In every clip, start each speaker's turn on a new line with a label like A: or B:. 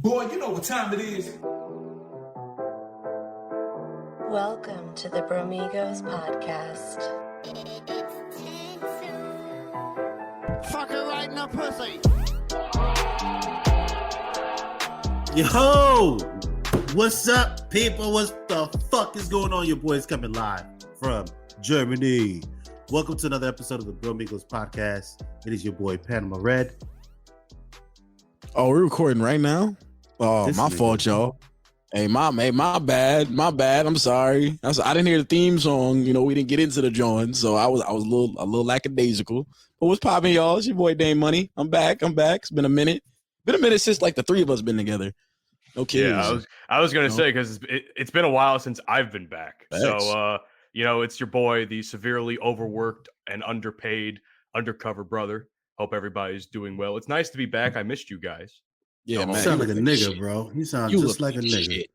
A: Boy, you know what time it is.
B: Welcome to the Bromigos podcast.
C: Fuck her right in the pussy.
D: Yo, what's up, people? What the fuck is going on? Your boys coming live from Germany. Welcome to another episode of the Bromigos podcast. It is your boy Panama Red.
E: Oh, we're recording right now? Oh,
D: This
E: my
D: nigga.
E: fault, y'all. Hey, my bad. I'm sorry. I didn't hear the theme song. You know, we didn't get into the joint, so I was a little lackadaisical. But what's popping, y'all? It's your boy Daint Money. I'm back. It's been a minute. Since like the three of us been together. No kidding.
F: Yeah, I was gonna say because it's been a while since I've been back.
E: Thanks.
F: So it's your boy, the severely overworked and underpaid Undercover Brother. Hope everybody's doing well. It's nice to be back. I missed you guys.
E: Yeah,
F: You
E: man.
D: You sound like a nigga,
E: shit.
D: bro. You sound
E: You
D: just
E: look
D: like a nigga.
E: shit.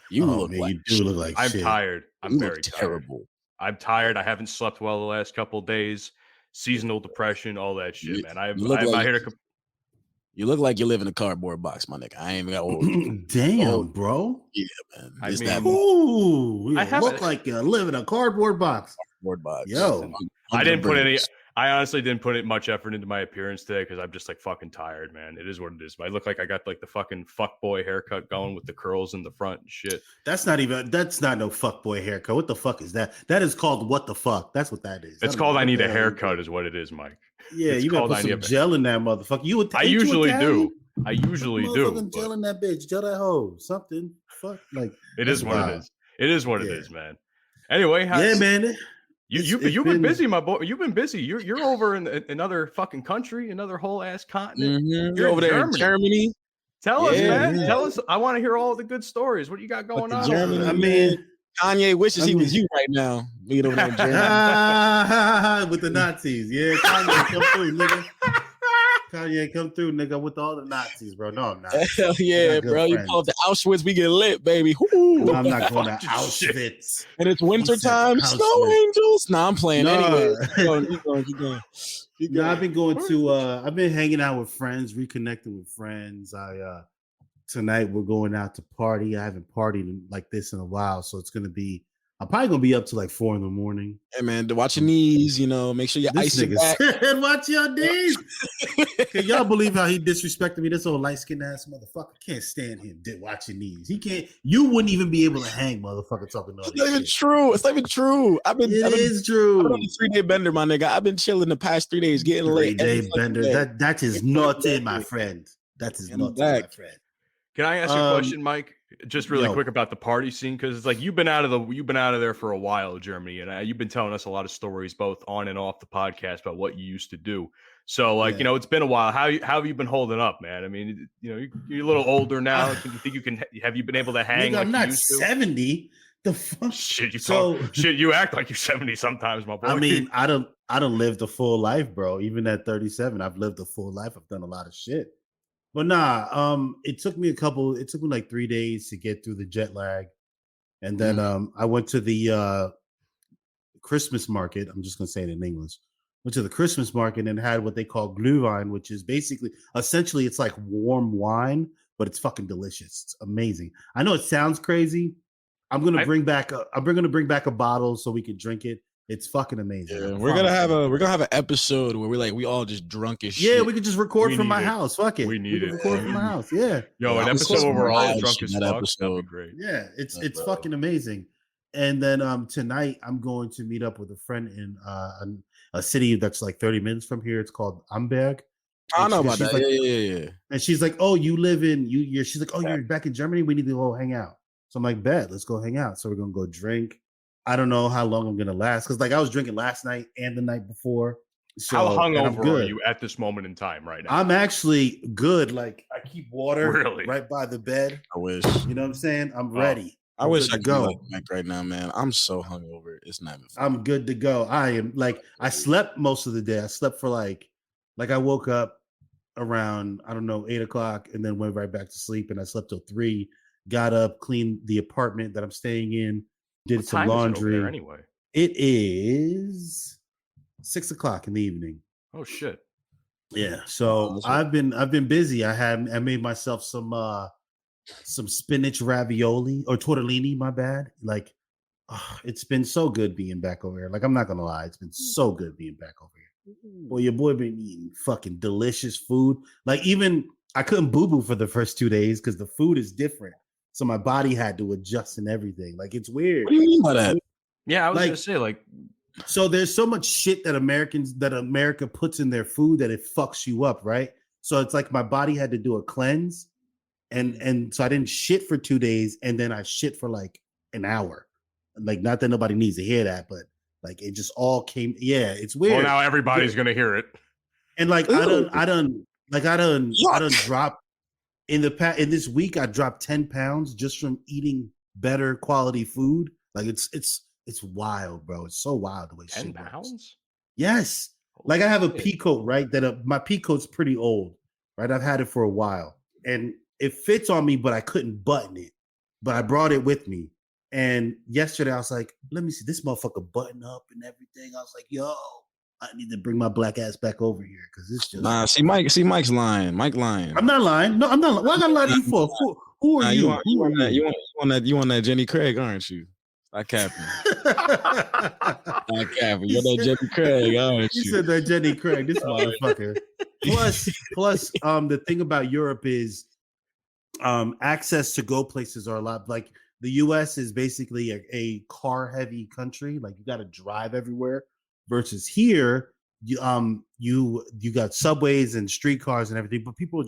E: You look
D: man,
E: like
D: you do look like
F: I'm
D: shit.
F: tired. I'm
E: you
F: very
E: look
F: tired.
E: terrible.
F: I'm tired. I haven't slept well the last couple of days. Seasonal depression, all that shit,
E: You-
F: man. I'm
E: you look
F: not
E: like-
F: here to.
E: You look like you live in a cardboard box, my nigga. I ain't even got old.
D: Damn, bro.
E: Yeah, man.
F: I
E: It's
F: mean,
E: that
D: Ooh, you
F: I have
D: look
F: a-
D: like you live in a cardboard box.
E: cardboard box.
D: Yo.
F: I didn't put any.
E: Bricks.
F: I honestly didn't put much effort into my appearance today because I'm just like fucking tired, man. It is what it is. I look like I got like the fucking fuckboy haircut going with the curls in the front and shit.
D: That's not no fuckboy haircut. What the fuck is that? That is called what the fuck. That's what that is.
F: It's called I need a haircut, is what it is, Mike.
D: Yeah,
F: It's
D: you gotta
F: called
D: put
F: I
D: some
F: need a-
D: gel in that motherfucker.
F: I usually do. I usually do.
D: Motherfucking gel
F: but
D: in that bitch. Gel that hoe. Something. Fuck. Like
F: It is
D: that's
F: what
D: wild.
F: it is. It is what it
D: Yeah.
F: is, man. Anyway,
D: Yeah, man.
F: you've
D: it's
F: been
D: been-
F: busy, my boy. You've been busy. You're over in another fucking country, another whole ass continent.
E: Mhm.
F: You're
E: You're over there
F: in
E: in Germany.
F: Tell us,
E: Yeah,
F: man.
E: yeah.
F: Tell us. I want to hear all the good stories. What do you got going
E: Fucking
F: on?
E: Germany.
F: over
D: I
F: there?
D: mean,
E: Kanye wishes he was
D: mean-
E: you right now. Being over there in Germany.
D: with the Nazis. Yeah, Kanye come through, nigga. Kanye come through, nigga, with all the Nazis, bro. No, I'm not.
E: Hell yeah,
D: got good
E: bro. You
D: friends.
E: pull up to Auschwitz, we get lit, baby. Woo.
D: I'm not going to
F: Fucking shit.
D: Auschwitz.
E: And it's wintertime.
D: Auschwitz.
E: Snow angels. Nah, I'm playing
D: No.
E: anyway. Keep going. Keep
D: No,
E: going.
D: I've been going to I've been hanging out with friends, reconnecting with friends. Tonight we're going out to party. I haven't partied like this in a while, so I'm probably gonna be up to like 4 a.m.
E: Hey, man, watch your knees, make sure you
D: This
E: ice your
D: nigga
E: back.
D: said, "Watch your knees." Can y'all believe how he disrespected me? This old light skinned ass motherfucker can't stand him. Watch your knees. He can't. You wouldn't even be able to hang, motherfucker. Talking all
E: It's
D: this
E: not even
D: shit.
E: true. It's not even true. I've been
D: True.
E: on a 3-day bender, my nigga. I've been chilling the past 3 days, getting lit. every
D: 3-day
E: fucking
D: bender.
E: day.
D: That is not in, my friend. That is
E: I'm
D: not in, my
E: back.
D: friend.
F: Can I ask you a question, Mike? Just really
D: yo.
F: quick about the party scene, because it's like you've been out of there for a while, Germany, and you've been telling us a lot of stories, both on and off the podcast, about what you used to do. So,
D: Yeah.
F: it's been a while. How have you been holding up, man? I mean, you're a little older now. Do you think you can? Have you been able to hang?
D: Nigga,
F: like
D: I'm
F: you
D: not
F: used to?
D: 70. The fuck?
F: Shit, you
D: So-
F: talk. Shit, you act like you're 70 sometimes, my boy.
D: I mean, I don't lived a full life, bro. Even at 37, I've lived a full life. I've done a lot of shit. But nah, it took me like 3 days to get through the jet lag. And then I went to the Christmas market. I'm just gonna say it in English. Went to the Christmas market and had what they call Glühwein, which is essentially it's like warm wine, but it's fucking delicious. It's amazing. I know it sounds crazy. I'm gonna bring back a bottle so we can drink it. It's fucking amazing.
E: Yeah,
D: I
E: we're gonna
D: promise
E: have
D: you.
E: an episode where we all just drunk as
D: Yeah,
E: shit.
D: we could just record
F: We
D: from my
F: need it.
D: house. Fuck it.
F: We need
D: can
F: it.
D: record from my house. Yeah.
F: Yo,
E: Yeah,
F: an
E: I'm
F: episode
E: so
F: where we're all
E: wild
F: drunk
E: shit
F: as
E: in that
F: fuck. That'd
E: episode.
F: be great.
D: Yeah, it's
E: bro.
D: fucking amazing. And then tonight I'm going to meet up with a friend in a city that's like 30 minutes from here. It's called Amberg.
E: I know
D: And
E: about
D: she's
E: that.
D: like-
E: Yeah.
D: And she's like, "Oh, you live in you?" She's like, "Oh, you're back in Germany. We need to go hang out." So I'm like, "Bet, let's go hang out." So we're gonna go drink. I don't know how long I'm gonna last because like I was drinking last night and the night before. So
F: How
D: and I'm
F: hungover are
D: good.
F: you at this moment in time right now?
D: I'm actually good. Like I keep water
F: Really?
D: right by the bed.
E: I wish.
D: You know what I'm saying? I'm
F: Oh.
D: ready.
E: I
D: I'm
E: wish
D: good
E: I
D: to
E: could
D: go.
E: go like Mike right now, man. I'm so hungover. It's not even.
D: I'm good to go. I am like I slept most of the day. I slept for like I woke up around I don't know 8 o'clock and then went right back to sleep and I slept till 3. Got up, cleaned the apartment that I'm staying in, did
F: What
D: some
F: time is it over
D: laundry.
F: there anyway?
D: It is 6 o'clock in the evening.
F: Oh shit.
D: Yeah. So
E: that's
D: I've been busy. I made myself some some spinach ravioli or tortellini. My bad. Like, it's been so good being back over here. Like, I'm not gonna lie, it's been so good being back over here. Well, your boy been eating fucking delicious food. Like, even I couldn't boo-boo for the first 2 days because the food is different. So my body had to adjust and everything. Like, it's weird.
E: What do you mean by that?
F: Yeah, I was
D: Like-
F: gonna say, like,
D: So there's so much shit that America puts in their food that it fucks you up, right? So it's like my body had to do a cleanse, and so I didn't shit for 2 days, and then I shit for like an hour. Like, not that nobody needs to hear that, but like it just all came. Yeah, it's weird.
F: well, now everybody's gonna hear it.
D: And like
E: Ooh.
D: I done dropped in this week. I dropped 10 pounds just from eating better quality food. Like, it's wild, bro. It's so wild the way
F: 10
D: shit works.
F: pounds?
D: Yes. Like, I have a pea coat, right? My pea coat's pretty old, right? I've had it for a while, and it fits on me, but I couldn't button it. But I brought it with me, and yesterday I was like, "Let me see this motherfucker button up and everything." I was like, "Yo, I need to bring my black ass back over here because it's just."
E: Nah, Mike's lying. Mike lying.
D: I'm not lying. No, I'm not. What I gotta lie to you for? Who are
E: Nah,
D: you?
E: You on that Jenny Craig, aren't you? Stop capping. Stop capping. You're that Jenny Craig, aren't
D: You
E: you?
D: said that Jenny Craig, this motherfucker. Plus, the thing about Europe is access to go places are a lot. Like, the US is basically a car heavy country. Like, you got to drive everywhere. Versus here, you got subways and streetcars and everything, but people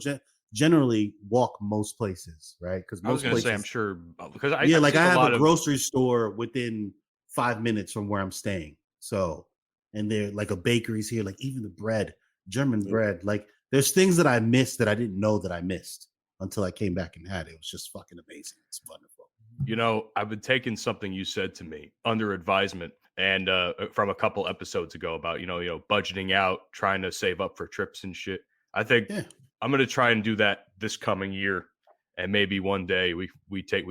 D: generally walk most places, right? Because
F: I was
D: most
F: gonna
D: places,
F: say, I'm sure because I
D: like, I have a
F: of
D: grocery store within 5 minutes from where I'm staying. So, and they're like a bakery's here, like even the bread, German bread. Like, there's things that I missed that I didn't know that I missed until I came back and had it. It was just fucking amazing. It's wonderful.
F: You know, I've been taking something you said to me under advisement and from a couple episodes ago about, you know, budgeting out, trying to save up for trips and shit. I think I'm going to try and do that this coming year. And maybe one day we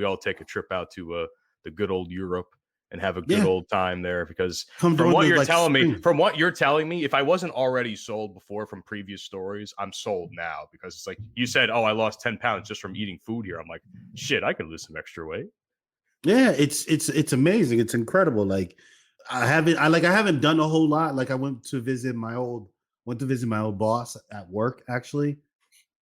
F: all take a trip out to the good old Europe and have a good old time there, because from what you're telling me, if I wasn't already sold before from previous stories, I'm sold now, because it's like you said, oh, I lost 10 pounds just from eating food here. I'm like, shit, I could lose some extra weight.
D: Yeah, it's amazing. It's incredible. Like, I haven't done a whole lot. Like, I went to visit my old boss at work. Actually,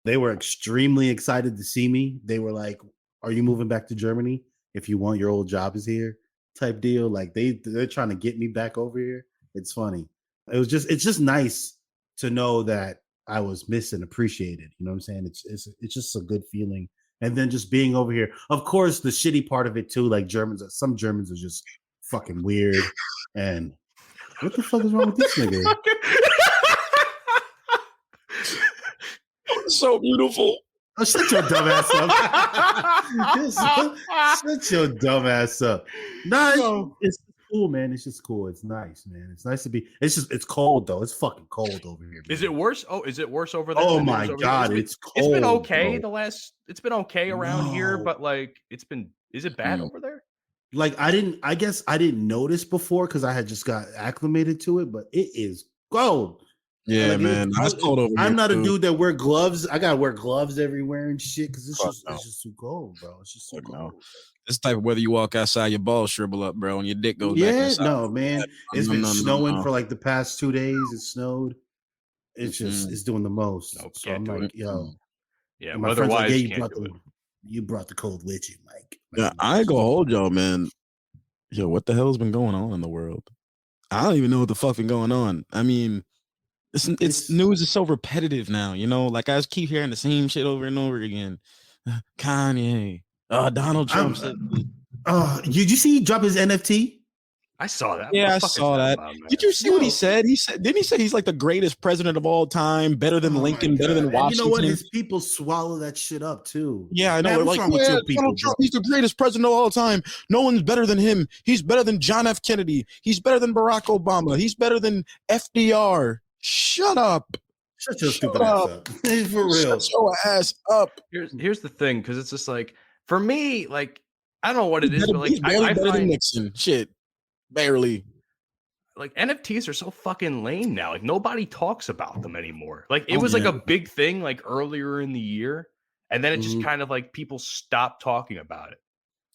D: they were extremely excited to see me. They were like, "Are you moving back to Germany? If you want, your old job is here." Type deal. Like, they're trying to get me back over here. It's funny. It's just nice to know that I was missed and appreciated. You know what I'm saying? It's just a good feeling. And then just being over here, of course, the shitty part of it too, like some Germans are just fucking weird. And what the fuck is wrong with this nigga?
E: So beautiful.
D: Oh, shut your dumb ass up. Shut your dumb ass up. No, it's cool, man. It's just cool. It's nice, man. It's nice to be. It's cold though. It's fucking cold over here. Man.
F: Is it worse? Oh, is it worse over there?
D: Oh my god, it's cold.
F: It's been okay.
D: Bro.
F: It's been okay around here, but like is it bad over there?
D: Like, I guess I didn't notice before because I had just got acclimated to it, but it is cold.
E: Yeah,
D: like,
E: man. That's cold over here.
D: I'm not a dude that wear gloves. I gotta wear gloves everywhere and shit because it's just too cold, bro. It's just too cold.
E: This type of weather, you walk outside, your balls shrivel up, bro, and your dick goes back inside.
D: No, man. It's been snowing for like the past 2 days. It snowed. It's just it's doing the most.
F: Nope,
D: so I'm like, yo.
F: Yeah,
D: my friend's
F: weather-wise,
D: like, you brought the cold with you, Mike.
E: Yeah, I ain't gonna hold y'all, man. Yo, what the hell's been going on in the world? I don't even know what the fuck been going on. I mean, it's news is so repetitive now, you know. Like, I just keep hearing the same shit over and over again. Kanye, Donald Trump said.
D: Did you see he dropped his NFT?
F: I saw that.
E: Yeah, I saw that. Did you see what he said? Didn't he say he's like the greatest president of all time, better than Lincoln, better than Washington?
D: You know what? His people swallow that shit up too.
E: Yeah, I know.
D: Man, what's wrong with your people,
E: Donald Trump, he's the greatest president of all time. No one's better than him. He's better than John F. Kennedy. He's better than Barack Obama. He's better than FDR. Shut up.
D: Shut your stupid ass up. For real.
E: Shut your ass up.
F: Here's the thing, because it's just like, for me, like, I don't know what it is, but like,
E: he's barely better than Nixon. Shit. Barely.
F: Like, NFTs are so fucking lame now. Like, nobody talks about them anymore. Like, it was like a big thing like earlier in the year, And then it just kind of like people stop talking about it.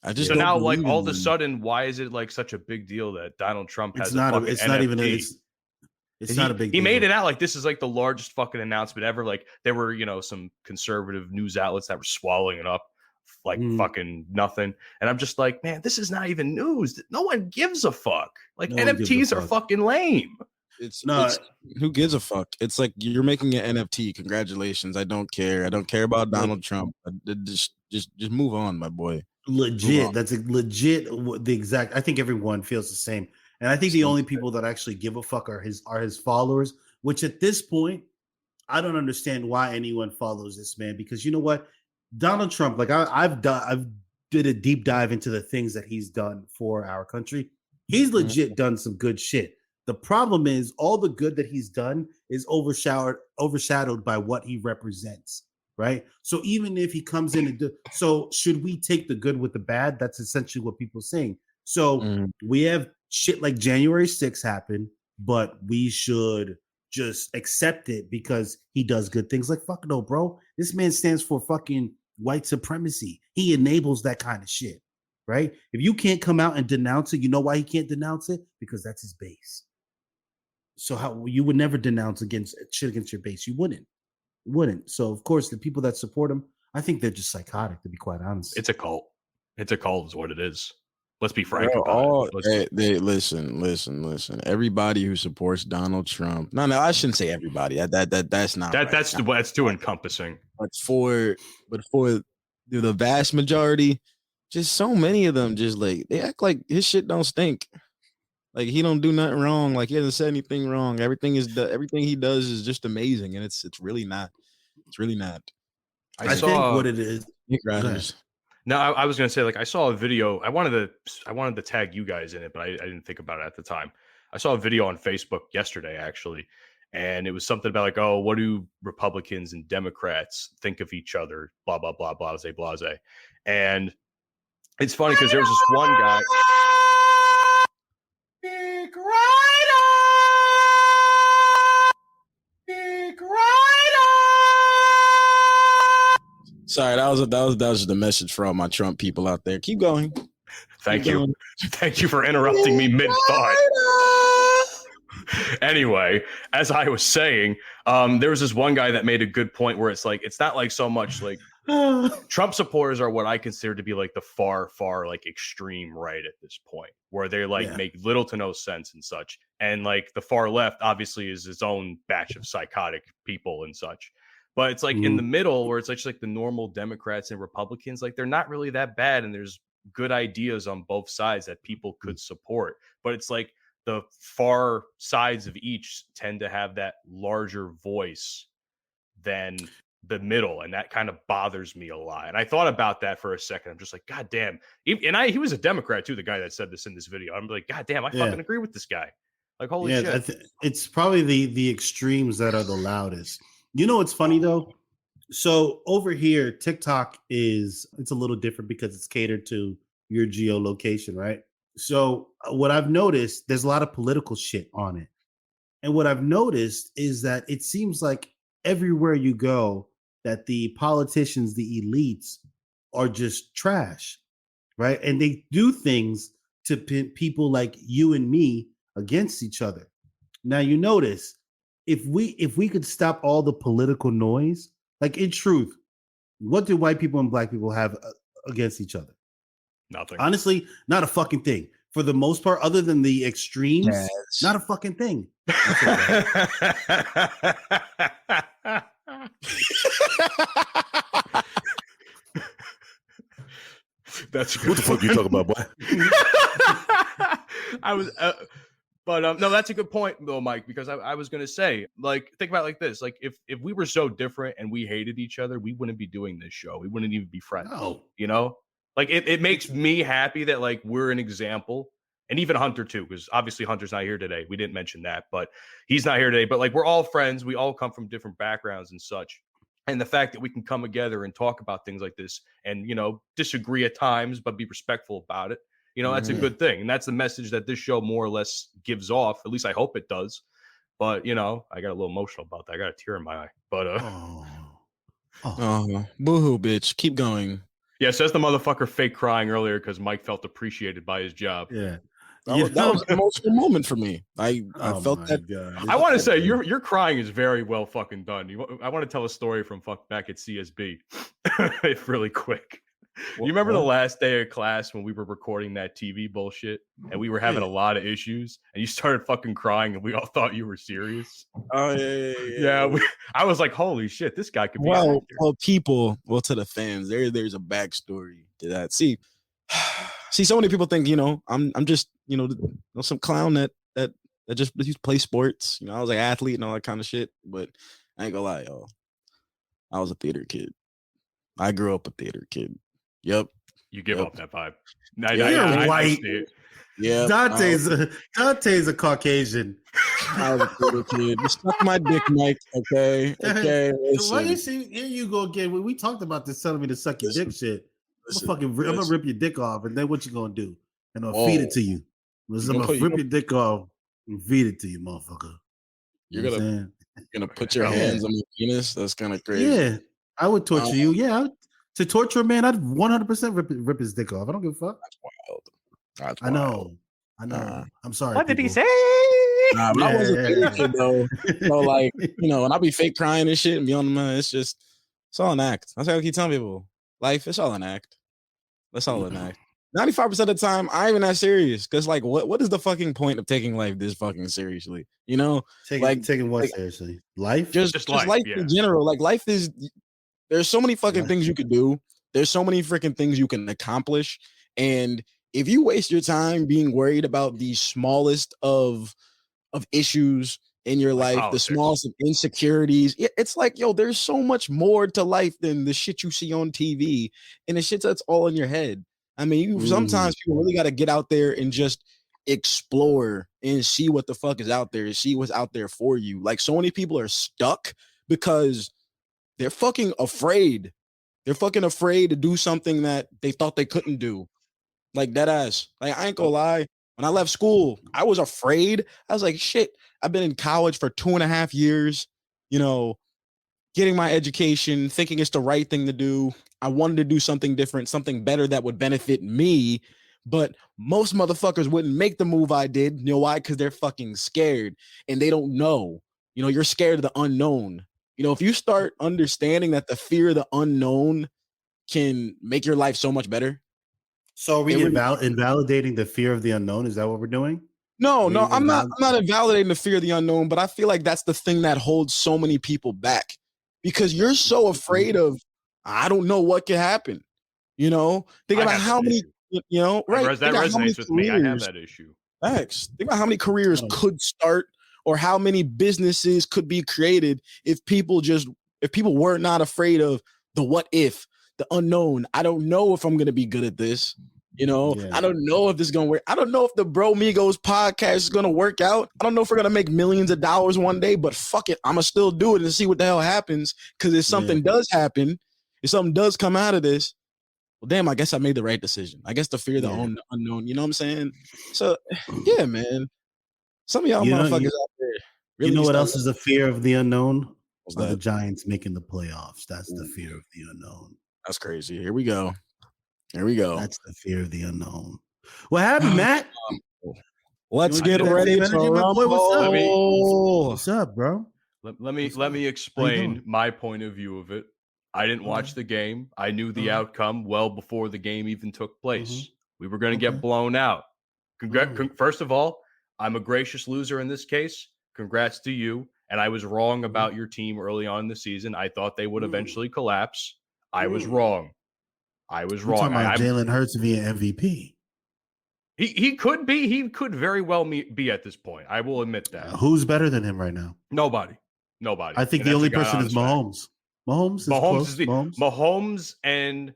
E: I just
F: so
E: don't
F: now, like
E: believe
F: all
E: in
F: of a
E: them.
F: sudden, why is it like such a big deal that Donald Trump has
D: It's not.
F: fucking
D: It's
F: NFT?
D: not even. It's not a big deal.
F: He made it out like this is like the largest fucking announcement ever. Like there were, some conservative news outlets that were swallowing it up like fucking nothing. And I'm just like, man, this is not even news. No one gives a fuck. Like NFTs are fucking lame.
E: It's who gives a fuck? It's like you're making an NFT. Congratulations. I don't care. I don't care about Donald Trump. Just move on, my boy.
D: Legit. That's legit. The exact. I think everyone feels the same. And I think the only people that actually give a fuck are his followers. Which at this point, I don't understand why anyone follows this man. Because you know what, Donald Trump. Like I've did a deep dive into the things that he's done for our country. He's legit done some good shit. The problem is all the good that he's done is overshadowed by what he represents, right? So even if he comes in and so should we take the good with the bad? That's essentially what people are saying. So we have shit like January 6th happen, but we should just accept it because he does good things. Like, fuck no, bro. This man stands for fucking white supremacy. He enables that kind of shit, right? If you can't come out and denounce it, you know why he can't denounce it? Because that's his base. So how you would never denounce against your base. You wouldn't. So of course the people that support him, I think they're just psychotic, to be quite honest.
F: It's a cult. It's a cult is what it is. Let's be frank about it.
E: Listen. Everybody who supports Donald Trump. No, I shouldn't say everybody. That's not right.
F: That's too encompassing.
E: But for the vast majority, just so many of them just like they act like his shit don't stink. Like he don't do nothing wrong. Like he hasn't said anything wrong. Everything he does is just amazing, and it's really not. It's really not.
D: I think what it is.
F: No, I was gonna say, like, I saw a video. I wanted to tag you guys in it, but I didn't think about it at the time. I saw a video on Facebook yesterday, actually, and it was something about like, oh, what do Republicans and Democrats think of each other? Blah blah blah, blase blase. And it's funny because there was this one guy. Big Rider! Big Rider!
E: Sorry, that was just the message for all my Trump people out there. Keep going.
F: Thank you. Thank you for interrupting me mid-thought. Anyway, as I was saying, there was this one guy that made a good point where it's like, it's not like so much like Trump supporters are what I consider to be like the far, like extreme right at this point, where they like make little to no sense and such. And like the far left obviously is its own batch of psychotic people and such. But it's like in the middle where it's like just like the normal Democrats and Republicans, like they're not really that bad. And there's good ideas on both sides that people could support. But it's like the far sides of each tend to have that larger voice than the middle, and that kind of bothers me a lot. And I thought about that for a second. I'm just like, God damn. He was a Democrat too, the guy that said this in this video. I'm like, God damn, I fucking agree with this guy. Like, holy shit.
D: It's probably the extremes that are the loudest. You know what's funny though? So over here, TikTok it's a little different because it's catered to your geolocation, right? So what I've noticed, there's a lot of political shit on it. And what I've noticed is that it seems like everywhere you go, that the politicians, the elites, are just trash, right? And they do things to pit people like you and me against each other. Now you notice, if we could stop all the political noise, like in truth, what do white people and black people have against each other?
F: Nothing.
D: Honestly, not a fucking thing. For the most part, other than the extremes, not a fucking thing.
F: That's
A: what the fuck you talking about, boy?
F: I was, but no, that's a good point, though, Mike. Because I was gonna say, like, think about it like this: like, if we were so different and we hated each other, we wouldn't be doing this show. We wouldn't even be friends.
D: No.
F: You know, like it makes me happy that like we're an example. And even Hunter too, because obviously Hunter's not here today. We didn't mention that, but he's not here today. But like we're all friends. We all come from different backgrounds and such. And the fact that we can come together and talk about things like this and, disagree at times, but be respectful about it, that's a good thing. And that's the message that this show more or less gives off. At least I hope it does. But, I got a little emotional about that. I got a tear in my eye. But
E: Boo-hoo, bitch. Keep going.
F: Yeah, says the motherfucker fake crying earlier because Mike felt appreciated by his job.
D: Yeah.
E: That was an emotional moment for me. I felt that.
D: God.
F: I want to say your crying is very well fucking done. I want to tell a story from back at CSB, if really quick. You remember the last day of class when we were recording that TV bullshit and we were having a lot of issues and you started fucking crying and we all thought you were serious?
E: Oh yeah.
F: I was like, holy shit, this guy could be.
E: Well, to the fans, there's a backstory to that. See, so many people think, I'm just, some clown that just plays sports. I was like athlete and all that kind of shit. But I ain't gonna lie, y'all. I was a theater kid. I grew up a theater kid. Yep.
F: You give up that vibe.
D: You're white.
E: Yeah.
D: Dante's a Caucasian.
E: I was a theater kid. You suck my dick, Mike. Okay.
D: So why you see? Here you go again. We talked about this telling me to suck your dick shit. I'm gonna rip your dick off, and then what you gonna do? And I'll feed it to you. I'm gonna rip your dick off and feed it to you, motherfucker.
E: You're gonna put your hands on my penis? That's kind of crazy.
D: Yeah, I would torture you. Yeah, to torture a man, I'd 100% rip his dick off. I don't give a fuck.
E: That's wild.
D: I know. I'm sorry.
F: What did he say?
E: I was a theater kid though. So like, and I'll be fake crying and shit and be on the mind. It's all an act. That's how I keep telling people. Life, it's all an act. That's all an act. 95% of the time, I ain't even that serious. Because, like, what is the fucking point of taking life this fucking seriously?
D: Taking what seriously? Life?
E: Just life in general. Like, life is, there's so many fucking things you could do. There's so many freaking things you can accomplish. And if you waste your time being worried about the smallest of issues in your life, politics, the smallest of insecurities, it's like, there's so much more to life than the shit you see on TV and the shit that's all in your head. I mean, sometimes people really got to get out there and just explore and see what the fuck is out there, see what's out there for you. Like, so many people are stuck because they're fucking afraid. They're fucking afraid to do something that they thought they couldn't do. Like, dead ass. Like, I ain't gonna lie. When I left school, I was afraid. I was like, shit, I've been in college for 2.5 years, getting my education, thinking it's the right thing to do. I wanted to do something different, something better that would benefit me. But most motherfuckers wouldn't make the move I did. You know why? Because they're fucking scared and they don't know. You're scared of the unknown. If you start understanding that the fear of the unknown can make your life so much better.
D: So are we invalidating the fear of the unknown? Is that what we're doing?
E: No, I'm not invalidating the fear of the unknown, but I feel like that's the thing that holds so many people back because you're so afraid of, I don't know what could happen. Think about how many, right?
F: That resonates with me. I have that issue.
E: Thanks. Think about how many careers could start or how many businesses could be created if people were not afraid of the what if, the unknown. I don't know if I'm going to be good at this. I don't know if this is going to work. I don't know if the Bro Migos podcast is going to work out. I don't know if we're going to make millions of dollars one day, but fuck it. I'm going to still do it and see what the hell happens. Because if something does happen, if something does come out of this, well, damn, I guess I made the right decision. I guess the fear of the unknown, you know what I'm saying? So, yeah, man. Some of y'all motherfuckers out there.
D: Really what else is the fear of the unknown? The Giants making the playoffs. That's the fear of the unknown.
E: That's crazy. Here we go. That's
D: the fear of the unknown. What happened, Matt?
E: Let's get ready to rumble.
D: What's up, bro?
F: Let me explain my point of view of it. I didn't watch the game. I knew the outcome well before the game even took place. We were going to get blown out. First of all, I'm a gracious loser in this case. Congrats to you. And I was wrong about your team early on in the season. I thought they would eventually collapse. I was wrong. You're talking
D: about Jalen Hurts being MVP.
F: He could be. He could very well be at this point. I will admit that.
D: Who's better than him right now?
F: Nobody.
D: I think the only person is Mahomes.
F: Mahomes and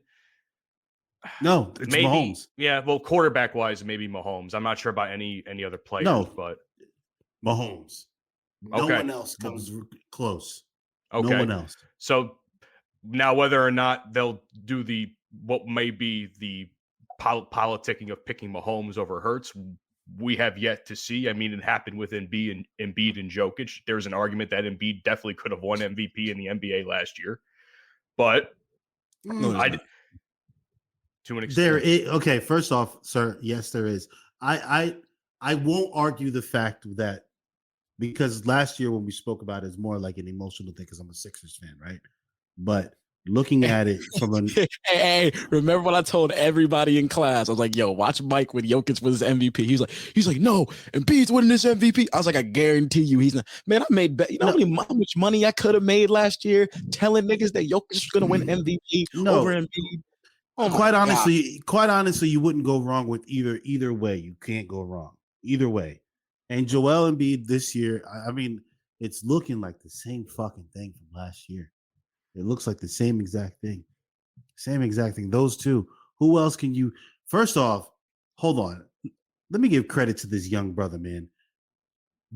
D: no, it's
F: maybe
D: Mahomes.
F: Yeah, well, quarterback wise, maybe Mahomes. I'm not sure about any other players.
D: No,
F: but
D: Mahomes. No one else comes close.
F: Okay.
D: No one else.
F: So now, whether or not they'll do what may be the politicking of picking Mahomes over Hurts, we have yet to see. I mean, it happened with Embiid and Jokic. There's an argument that Embiid definitely could have won MVP in the NBA last year. but
E: No,
F: I
E: not.
F: to an extent.
D: Okay, first off, sir, yes, there is. I won't argue the fact that because last year when we spoke about it, it's more like an emotional thing because I'm a Sixers fan, right? But looking at it from an
E: hey, remember when I told everybody in class? I was like, "Yo, watch Mike when Jokic wins his MVP." He's like, "No, Embiid's winning this MVP." I was like, "I guarantee you, he's not." Man, I made you know how much money I could have made last year telling niggas that Jokic was going to win MVP over Embiid.
D: Oh quite honestly, you wouldn't go wrong with either way. You can't go wrong either way. And Joel Embiid this year, I mean, it's looking like the same fucking thing from last year. It looks like the same exact thing. Same exact thing. Those two. Who else can you? First off, hold on. Let me give credit to this young brother, man.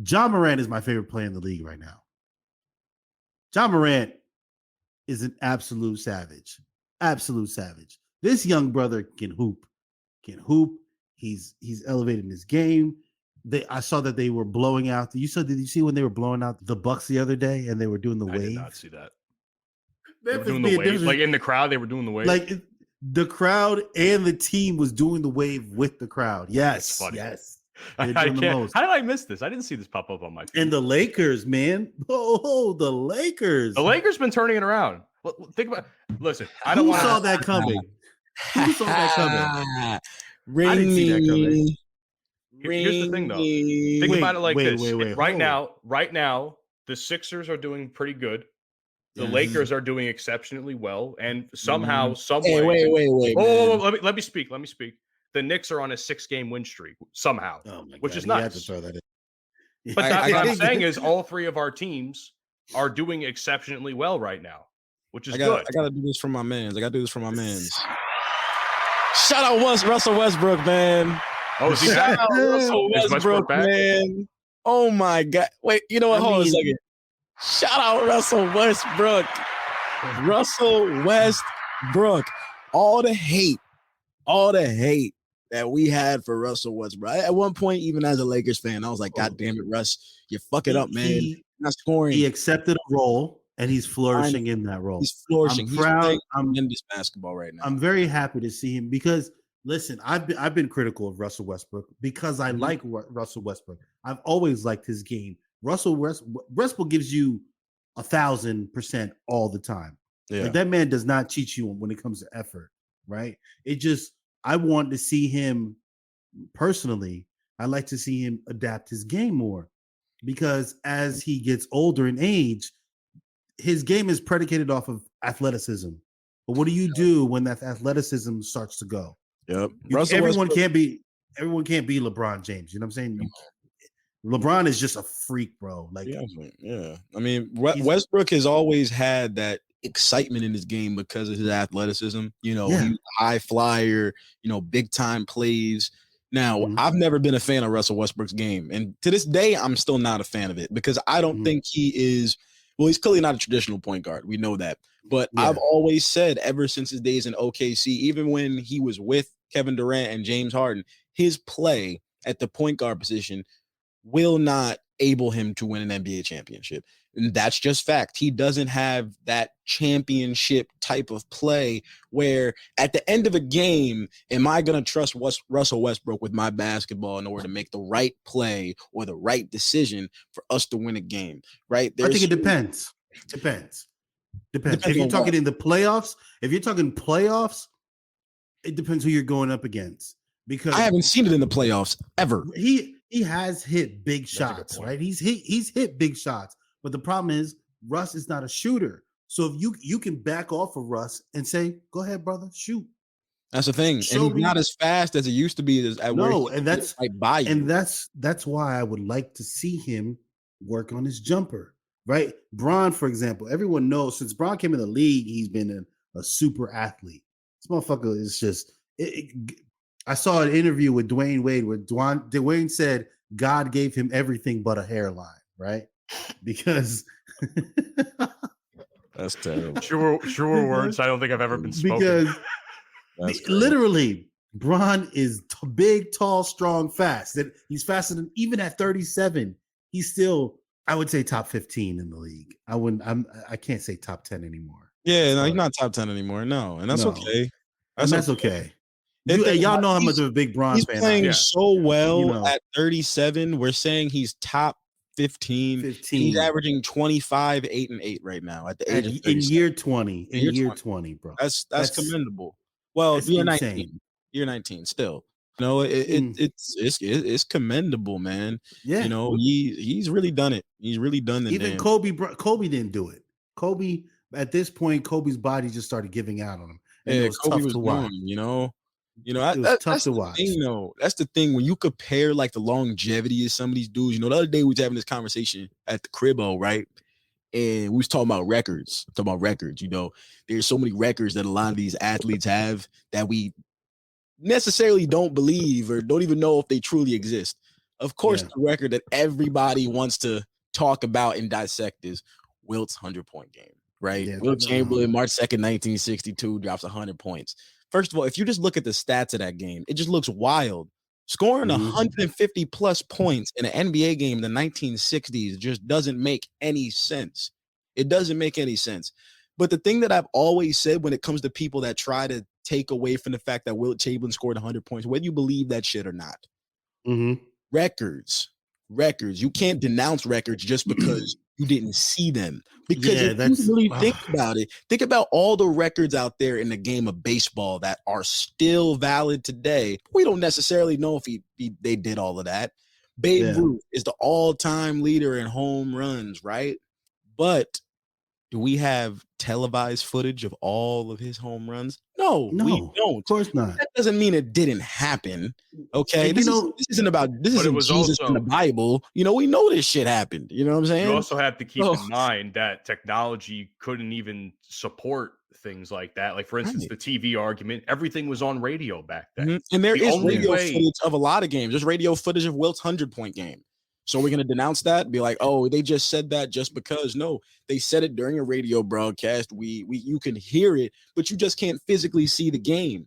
D: John Morant is my favorite player in the league right now. John Morant is an absolute savage. Absolute savage. This young brother can hoop. He's elevating his game. I saw that they were blowing out. Did you see when they were blowing out the Bucks the other day and they were doing the wave? I
F: did not see that. They were doing the wave. Like in the crowd, they were doing the wave.
D: Like the crowd and the team was doing the wave with the crowd. Yes. Yes.
F: How did I miss this? I didn't see this pop up on my feed.
D: And the Lakers, man. Oh, the Lakers.
F: The Lakers been turning it around. Well, think about listen, I
D: don't want saw that coming. Who saw that coming? I didn't see that coming.
F: Here's the thing though. Think about it like this. Right now, the Sixers are doing pretty good. The Lakers are doing exceptionally well, and somehow, some way.
E: Wait.
F: Let me speak. The Knicks are on a 6-game win streak somehow, which is nice. To throw that in. But what I'm saying is, all three of our teams are doing exceptionally well right now, which is good.
E: I gotta do this for my mans. Shout out Russell Westbrook, man.
F: Oh, is he back?
E: Russell Westbrook, man. Oh my God. Wait, you know what? Hold on a second. Shout out Russell Westbrook. All the hate that we had for Russell Westbrook. At one point, even as a Lakers fan, I was like, God damn it, Russ, you fuck it up, man. You're not scoring.
D: He accepted a role, and he's flourishing in that role.
E: He's flourishing.
D: I'm proud.
E: I'm in this basketball right now.
D: I'm very happy to see him because, listen, I've been critical of Russell Westbrook because I like Russell Westbrook. I've always liked his game. Russell Westbrook gives you 1,000% all the time. Yeah. Like that man does not cheat you when it comes to effort, right? I want to see him personally. I like to see him adapt his game more because as he gets older in age, his game is predicated off of athleticism. But what do you do when that athleticism starts to go?
E: Yep.
D: Everyone can't be LeBron James. You know what I'm saying? LeBron is just a freak, bro. Like,
E: yeah. I mean, Westbrook has always had that excitement in his game because of his athleticism. You know, he's a high flyer. You know, big time plays. Now, I've never been a fan of Russell Westbrook's game, and to this day, I'm still not a fan of it because I don't think he is. Well, he's clearly not a traditional point guard. We know that. But I've always said ever since his days in OKC, even when he was with Kevin Durant and James Harden, his play at the point guard position will not able him to win an NBA championship. And that's just fact. He doesn't have that championship type of play where at the end of a game, am I going to trust Russell Westbrook with my basketball in order to make the right play or the right decision for us to win a game, right?
D: I think it depends. Depends. If you're talking in the playoffs, it depends who you're going up against. Because
E: I haven't seen it in the playoffs ever.
D: He has hit big shots, right? He's hit big shots. But the problem is Russ is not a shooter. So if you can back off of Russ and say, go ahead, brother, shoot.
E: That's the thing. And he's not as fast as he used to be.
D: That's why I would like to see him work on his jumper, right? Bron, for example, everyone knows since Bron came in the league, he's been a super athlete. This motherfucker is just I saw an interview with Dwayne Wade where Dwayne said God gave him everything but a hairline, right? Because
E: that's terrible.
F: Sure words I don't think I've ever been spoken.
D: Because literally, Bron is big, tall, strong, fast. That he's faster than even at 37. He's still, I would say, top 15 in the league. I can't say top 10 anymore.
E: Yeah, no, he's not top 10 anymore. No, and that's okay.
D: That's okay. Y'all know how much of a big Bron
E: he's
D: fan
E: playing
D: I am.
E: so well at 37. We're saying he's top 15. He's averaging 25, 8 and 8 right now at the age of 37.
D: In year 20. In year 20, bro.
E: That's commendable. Well, you're 19. You're 19 still. No, it's commendable, man. Yeah, you know, he's really done it. He's really done the
D: even Kobe didn't do it. Kobe, at this point, Kobe's body just started giving out on him. And it was tough to watch.
E: You know, that's to watch. That's the thing when you compare like the longevity of some of these dudes. You know, the other day we was having this conversation at the cribbo, right? And we was talking about records. You know, there's so many records that a lot of these athletes have that we necessarily don't believe or don't even know if they truly exist. Of course, the record that everybody wants to talk about and dissect is Wilt's 100-point game, right? Yeah, Wilt Chamberlain, March 2nd, 1962, drops 100 points. First of all, if you just look at the stats of that game, it just looks wild. Scoring 150 plus points in an NBA game in the 1960s just doesn't make any sense. It doesn't make any sense. But the thing that I've always said when it comes to people that try to take away from the fact that Wilt Chamberlain scored 100 points, whether you believe that shit or not, records. You can't denounce records just because you didn't see them. Because if you really think about it, think about all the records out there in the game of baseball that are still valid today. We don't necessarily know if they did all of that. Babe Ruth is the all-time leader in home runs, right? But do we have televised footage of all of his home runs? No, we don't. Of
D: course not.
E: That doesn't mean it didn't happen. Okay, this isn't Jesus in the Bible. You know, we know this shit happened. You know what I'm saying?
F: You also have to keep in mind that technology couldn't even support things like that. Like, for instance, the TV argument, everything was on radio back then.
E: And there is radio footage of a lot of games. There's radio footage of Wilt's 100-point game. So we're going to denounce that, be like, oh, they just said that just because. No, they said it during a radio broadcast. You can hear it, but you just can't physically see the game.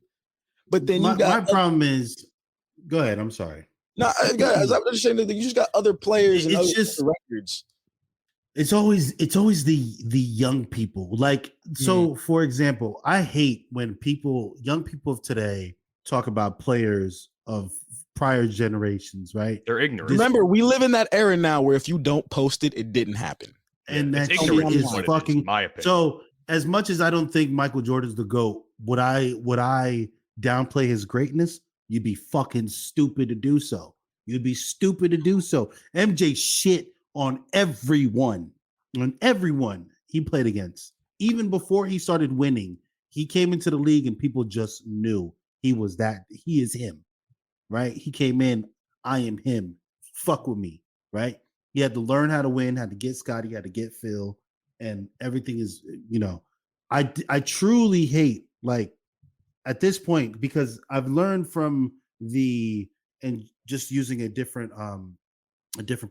E: But then my
D: problem is, go ahead. I'm sorry.
E: No, guys, I'm just saying that you just got other players and other records.
D: It's always the young people. Like, so for example, I hate when young people of today talk about players of prior generations, right?
F: They're ignorant.
E: Remember, we live in that era now where if you don't post it, it didn't happen.
D: And that is fucking my opinion. So as much as I don't think Michael Jordan's the GOAT, would I downplay his greatness? You'd be fucking stupid to do so. You'd be stupid to do so. MJ shit on everyone he played against. Even before he started winning, he came into the league and people just knew he is him. Right? He came in, I am him. Fuck with me, right? He had to learn how to win, had to get Scotty, had to get Phil, and everything is, you know, I truly hate, like, at this point, because I've learned from and just using a different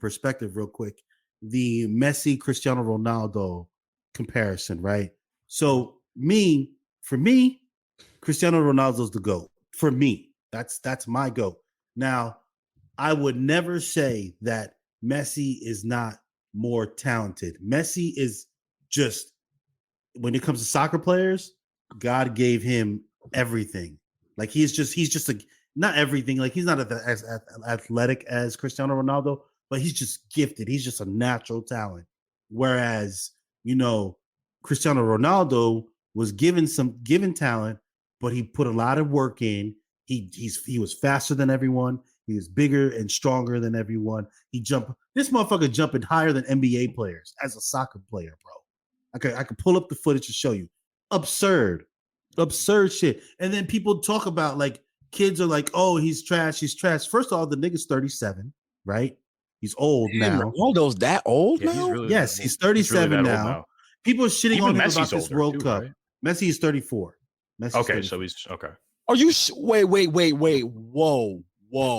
D: perspective real quick, the Messi Cristiano Ronaldo comparison, right? So for me, Cristiano Ronaldo's the GOAT. For me. That's my GOAT. Now, I would never say that Messi is not more talented. Messi is just, when it comes to soccer players, God gave him everything. Like, he's just not everything. Like, he's not as athletic as Cristiano Ronaldo, but he's just gifted. He's just a natural talent. Whereas, you know, Cristiano Ronaldo was given talent, but he put a lot of work in. He was faster than everyone. He was bigger and stronger than everyone. This motherfucker jumping higher than NBA players as a soccer player, bro. I could pull up the footage to show you. Absurd shit. And then people talk about, like, kids are like, oh, he's trash. First of all, the nigga's 37, right? He's old now.
E: Ronaldo's that old now?
D: Yes, he's 37 really now. People are shitting on him about this World Cup. Right? Messi is 34.
F: So he's okay.
E: Are you wait? Whoa.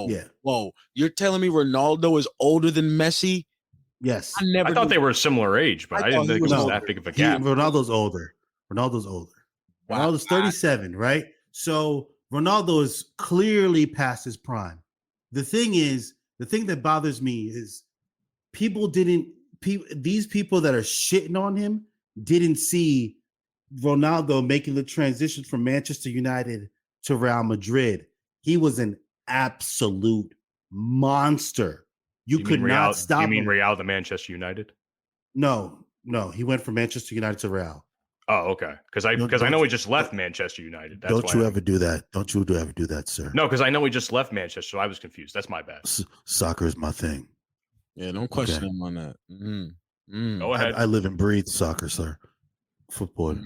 E: Yeah. Whoa. You're telling me Ronaldo is older than Messi?
D: Yes.
F: I thought they were a similar age, but I didn't think it was that big of a gap.
D: Ronaldo's older. Wow. Ronaldo's 37, right? So Ronaldo is clearly past his prime. The thing that bothers me is these people that are shitting on him didn't see Ronaldo making the transition from Manchester United to Real Madrid. He was an absolute monster. You could not stop him.
F: You mean Real, the Manchester United?
D: No, he went from Manchester United to Real.
F: Oh, okay. Because I know he just left Manchester United. That's
D: don't you ever do that. Don't you ever do that, sir.
F: No, because I know he just left Manchester, so I was confused. That's my bad.
D: Soccer is my thing.
E: Yeah, don't question him on that.
F: Go ahead.
D: I live and breathe soccer, sir. Football.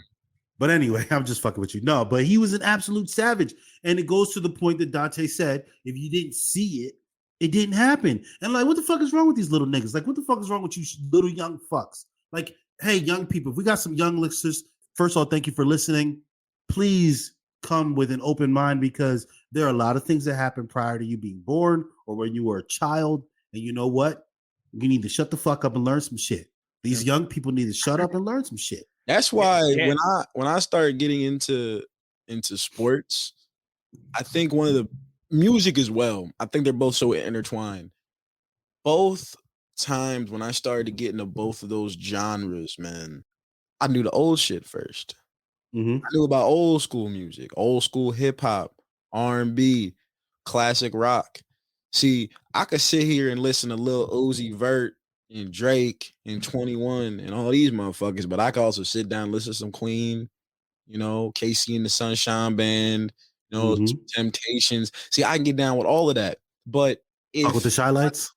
D: But anyway, I'm just fucking with you. No, but he was an absolute savage. And it goes to the point that Dante said, if you didn't see it, it didn't happen. And like, what the fuck is wrong with these little niggas? Like, what the fuck is wrong with you little young fucks? Like, hey, young people, if we got some young listeners, first of all, thank you for listening. Please come with an open mind because there are a lot of things that happen prior to you being born or when you were a child. And you know what? You need to shut the fuck up and learn some shit. These young people need to shut up and learn some shit.
E: That's why when I started getting into sports, I think one of the music as well. I think they're both so intertwined. Both times when I started to get into both of those genres, man, I knew the old shit first.
D: Mm-hmm.
E: I knew about old school music, old school hip hop, R&B, classic rock. See, I could sit here and listen to Lil Uzi Vert and Drake and 21 and all these motherfuckers, but I could also sit down and listen to some Queen, Casey and the Sunshine Band, Temptations. See, I can get down with all of that. But
D: fuck with the Shy Lights?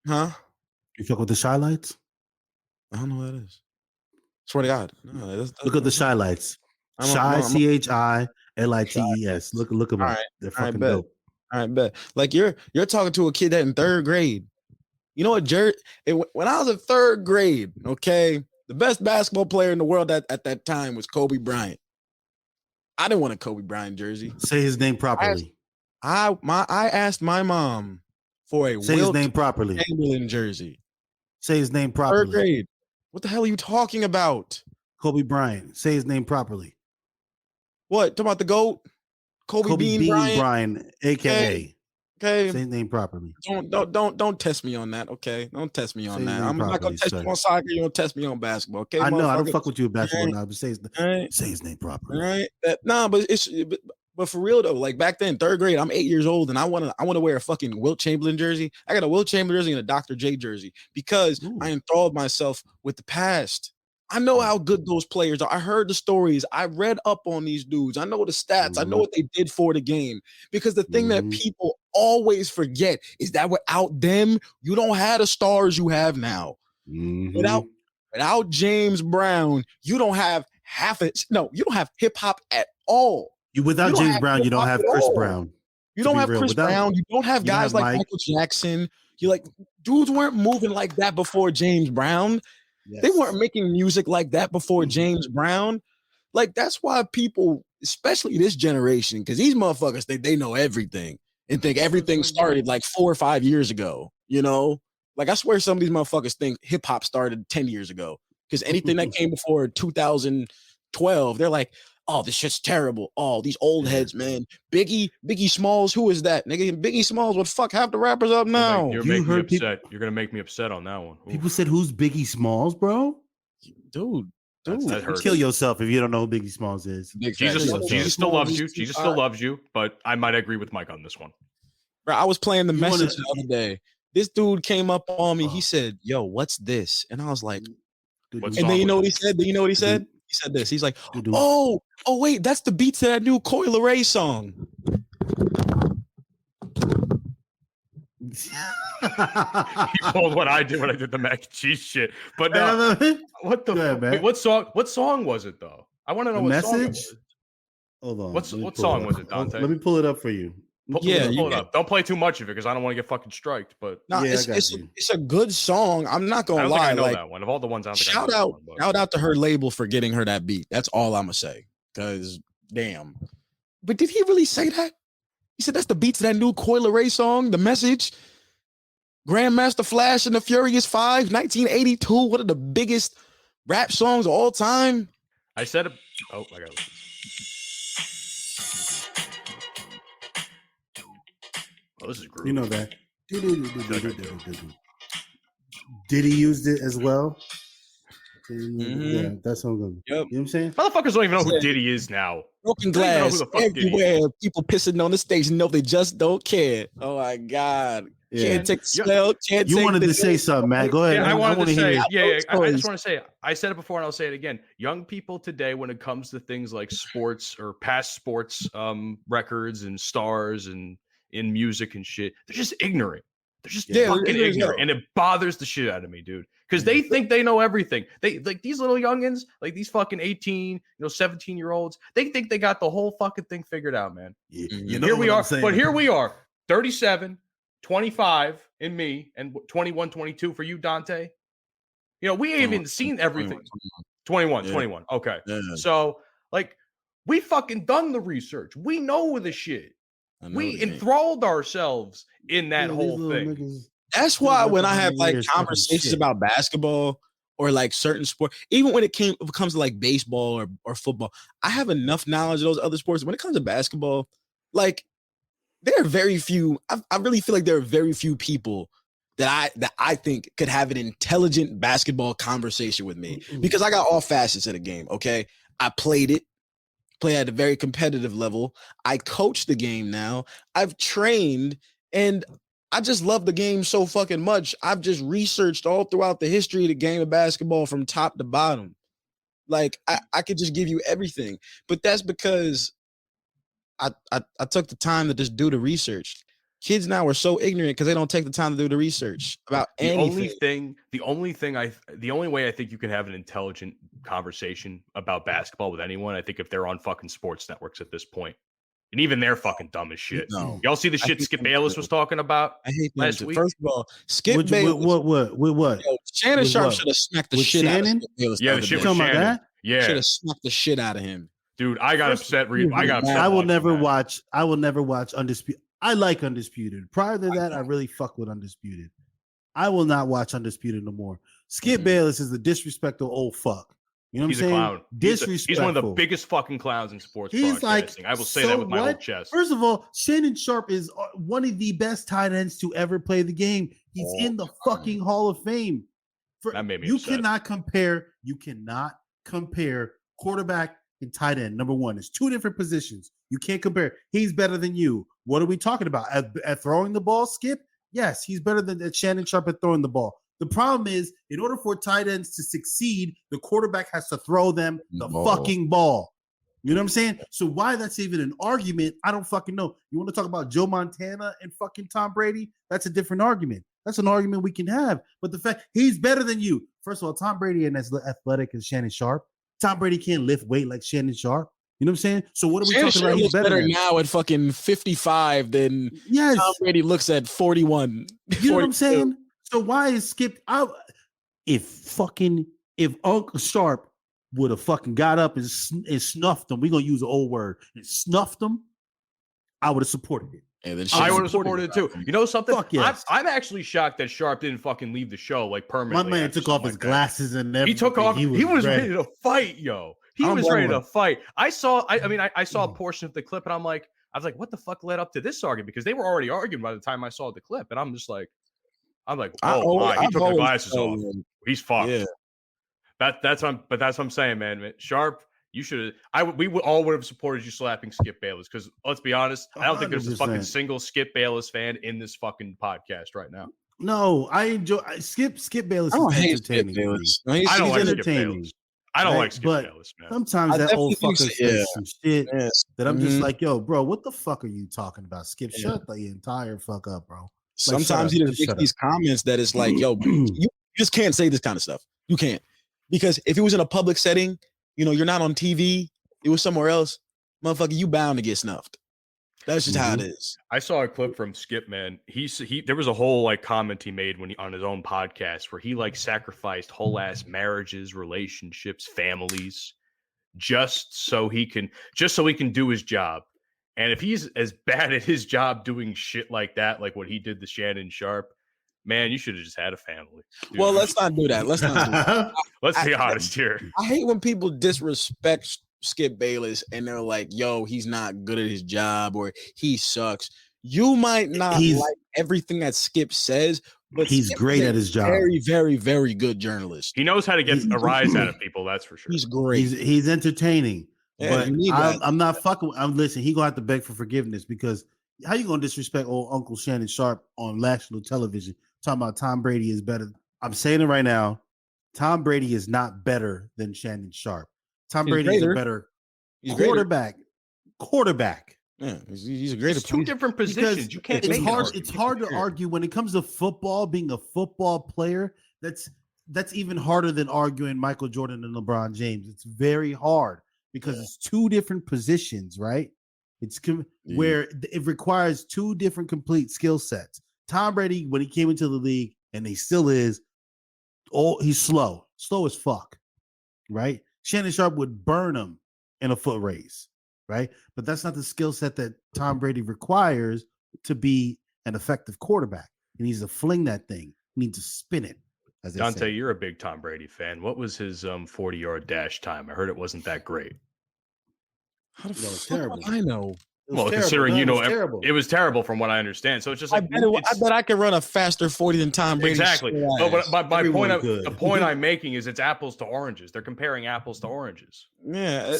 E: Huh?
D: You fuck with the Shy Lights?
E: I don't know what that is. Swear to God. No, that's
D: look at the Shy Lights. Shy, CHILITES. Look at them.
E: Right,
D: they're fucking dope.
E: All right, bet. Like you're talking to a kid that in third grade. You know what, when I was in third grade, okay, the best basketball player in the world at that time was Kobe Bryant. I didn't want a Kobe Bryant jersey.
D: Say his name properly.
E: I asked my mom for a
D: Say his name properly.
E: Chamberlain jersey.
D: Say his name properly.
E: Third grade. What the hell are you talking about?
D: Kobe Bryant. Say his name properly.
E: What? Talking about the GOAT? Kobe Bean Bryant,
D: aka.
E: Okay.
D: Say his name properly.
E: Don't test me on that. Okay. Don't test me on that. I'm not gonna test you on soccer. You don't test me on basketball. Okay.
D: I know. I don't fuck with you in basketball now. But say his name properly.
E: All right. But for real though, like back then, third grade, I'm 8 years old, and I want to wear a fucking Wilt Chamberlain jersey. I got a Wilt Chamberlain jersey and a Dr. J jersey because I enthralled myself with the past. I know how good those players are. I heard the stories. I read up on these dudes. I know the stats. I know what they did for the game. Because the thing that people always forget is that without them, you don't have the stars you have now. Without James Brown, you don't have you don't have hip hop at all.
D: Without James Brown, you don't have Chris Brown.
E: You don't have Chris Brown. You don't have guys like Michael Jackson. Dudes weren't moving like that before James Brown. Yes. They weren't making music like that before James Brown. Like, that's why people, especially this generation, because these motherfuckers think they know everything and think everything started like 4 or 5 years ago, Like, I swear some of these motherfuckers think hip-hop started 10 years ago because anything that came before 2012, they're like, oh, this shit's terrible. Oh, these old heads, man. Biggie Smalls, who is that? Nigga, Biggie Smalls, what fuck half the rappers up now?
F: You're making me upset. You're going to make me upset on that one. Ooh.
D: People said, who's Biggie Smalls, bro?
E: Dude.
D: That kill yourself if you don't know who Biggie Smalls is.
F: Jesus still loves you. Jesus still loves you, but I might agree with Mike on this one.
E: Bro, I was playing the message the other day. This dude came up on me. He said, yo, what's this? And I was like, and then you know what he said? He said this. He's like, oh, wait, that's the beat to that new Coil Ray song.
F: He pulled what I did when I did the mac and cheese shit. But now, what song was it though? I want to know what song it was.
D: Hold on.
F: What song was it, Dante?
D: Let me pull it up for you.
F: Pull it up. Don't play too much of it because I don't want to get fucking striked. But
E: it's a good song. I'm not gonna lie.
F: I know that one of all the ones.
E: Shout out to her label for getting her that beat. That's all I'm gonna say. Cause damn. But did he really say that? He said that's the beat to that new Coil Ray song. The Message, Grandmaster Flash and the Furious 5, 1982. One of the biggest rap songs of all time.
F: I said it. Oh, I got it. Oh, this is groovy.
D: You know that. Did he use it as well? Yeah, that's what I'm going to do.
E: Yep.
D: You know what I'm saying?
F: Motherfuckers don't even know who Diddy is now.
E: Broken glass everywhere. People pissing on the stage. No, they just don't care. Oh my God.
D: Yeah.
E: Can't take the smell. Can't
D: you
E: take
D: wanted
E: the
D: to say something, man. Go ahead.
F: Yeah, I wanted to say, I
E: just
F: want to say, I said it before and I'll say it again. Young people today, when it comes to things like sports or past sports records and stars and in music and shit, they're just ignorant. They're just fucking ignorant. And it bothers the shit out of me, dude. Because they think they know everything. They like these little youngins, like these fucking 18, 17-year-olds, they think they got the whole fucking thing figured out, man.
D: You know
F: here we are,
D: saying.
F: but here we are, 37, 25 in me, and 21, 22 for you, Dante. We ain't even seen everything. 21. Okay. Yeah. So, like, we fucking done the research. We know the shit. We enthralled ourselves in that whole thing.
D: Niggas,
E: that's why when I have like conversations about basketball or like certain sport, even when it comes to like baseball or football, I have enough knowledge of those other sports. When it comes to basketball, like there are very few. I really feel like there are very few people that I think could have an intelligent basketball conversation with me because I got all facets of the game. Okay, I play at a very competitive level. I coach the game now. I've trained, and I just love the game so fucking much. I've just researched all throughout the history of the game of basketball from top to bottom. Like I could just give you everything, but that's because I took the time to just do the research. Kids now are so ignorant because they don't take the time to do the research about anything.
F: The only way I think you can have an intelligent conversation about basketball with anyone, I think if they're on fucking sports networks at this point. And even they're fucking dumb as shit. No. Y'all see the shit Skip Bayless was talking about last week?
E: First of all, Skip Bayless.
D: What?
E: Shannon Sharp should have smacked the shit out of Skip Bayless.
F: Yeah, the shit was Shannon. Yeah.
E: Should have smacked the shit out of him.
F: Dude, I got upset.
D: I will never watch Undisputed. I like Undisputed. Prior to that, I really fuck with Undisputed. I will not watch Undisputed no more. Skip Bayless is a disrespectful old fuck. You know what I'm saying?
F: He's a clown.
D: Disrespectful.
F: He's one of the biggest fucking clowns in sports
D: broadcasting.
F: Like, I will say that with my whole chest.
D: First of all, Shannon Sharp is one of the best tight ends to ever play the game. He's in the fucking Hall of Fame.
F: That made me
D: upset. You cannot compare quarterback and tight end. Number one, it's two different positions. You can't compare. He's better than you. What are we talking about? At throwing the ball, Skip? Yes, he's better than Shannon Sharp at throwing the ball. The problem is, in order for tight ends to succeed, the quarterback has to throw them the fucking ball. You know what I'm saying? So why that's even an argument, I don't fucking know. You want to talk about Joe Montana and fucking Tom Brady? That's a different argument. That's an argument we can have. But the fact he's better than you. First of all, Tom Brady ain't as athletic as Shannon Sharp. Tom Brady can't lift weight like Shannon Sharp. You know what I'm saying? So what are we talking about?
E: He's better now at fucking 55 than Tom Brady looks at 41.
D: You know what I'm saying? So why is Skip out? If Unc Sharp would have fucking got up and snuffed them, we're gonna use an old word, and snuffed them, I would have supported it.
E: And then
F: I would have supported it too. You know something?
D: Fuck yes.
F: I'm actually shocked that Sharp didn't fucking leave the show like permanently.
D: My man took off his glasses and everything.
F: He took off. He was ready to fight, yo. He was ready to fight. I saw a portion of the clip, and I was like, what the fuck led up to this argument? Because they were already arguing by the time I saw the clip, and I'm like, he took the glasses off. He's fucked. Yeah. That's what I'm saying, man. Sharp, you should have. We all would have supported you slapping Skip Bayless because let's be honest, I don't think there's a fucking single Skip Bayless fan in this fucking podcast right now.
D: No, I enjoy Skip Bayless. I don't hate Skip Bayless.
F: I don't like Skip Bayless. I don't like Skip Bayless, man.
D: Sometimes that old fucker says some shit that I'm just like, yo, bro, what the fuck are you talking about? Skip, shut the entire fuck up, bro.
E: Sometimes he just makes these comments that it's like, yo, you just can't say this kind of stuff. You can't. Because if it was in a public setting, you're not on TV, it was somewhere else, motherfucker, you bound to get snuffed. That's just how it is.
F: I saw a clip from Skip, man. There was a whole comment he made on his own podcast where he sacrificed whole ass marriages, relationships, families, just so he can do his job. And if he's as bad at his job doing shit like that, like what he did to Shannon Sharp, man, you should have just had a family. Dude.
E: Well, let's not do that. Let's
F: be honest here.
E: I hate when people disrespect Skip Bayless and they're like, yo, he's not good at his job or he sucks. You might not like everything that Skip says, But
D: he's
E: Skip
D: great
E: is a
D: at his job.
E: Very, very, very good journalist.
F: He knows how to get a rise out of people. That's for sure.
E: He's great.
D: He's entertaining.
E: Yeah,
D: but
E: you need that.
D: I'm not fucking. Listen, he gonna have to beg for forgiveness because how you gonna disrespect old Uncle Shannon Sharp on national television talking about Tom Brady is better? I'm saying it right now. Tom Brady is not better than Shannon Sharp. Tom Brady is a better quarterback.
E: Yeah, he's a greater.
F: It's two different positions. You can't.
D: It's hard to argue when it comes to football. Being a football player, that's even harder than arguing Michael Jordan and LeBron James. It's very hard because it's two different positions, right? It's where it requires two different complete skill sets. Tom Brady, when he came into the league, and he still is, he's slow as fuck, right? Shannon Sharp would burn him in a foot race, right? But that's not the skill set that Tom Brady requires to be an effective quarterback. He needs to fling that thing. He needs to spin it.
F: Dante, you're a big Tom Brady fan. What was his 40-yard dash time? I heard it wasn't that great.
E: How the fuck terrible. I know.
F: Well, considering it was terrible from what I understand. So it's just like
E: I bet I could run a faster 40 than Tom Brady.
F: Exactly. But the point I'm making is it's apples to oranges. They're comparing apples to oranges.
E: Yeah.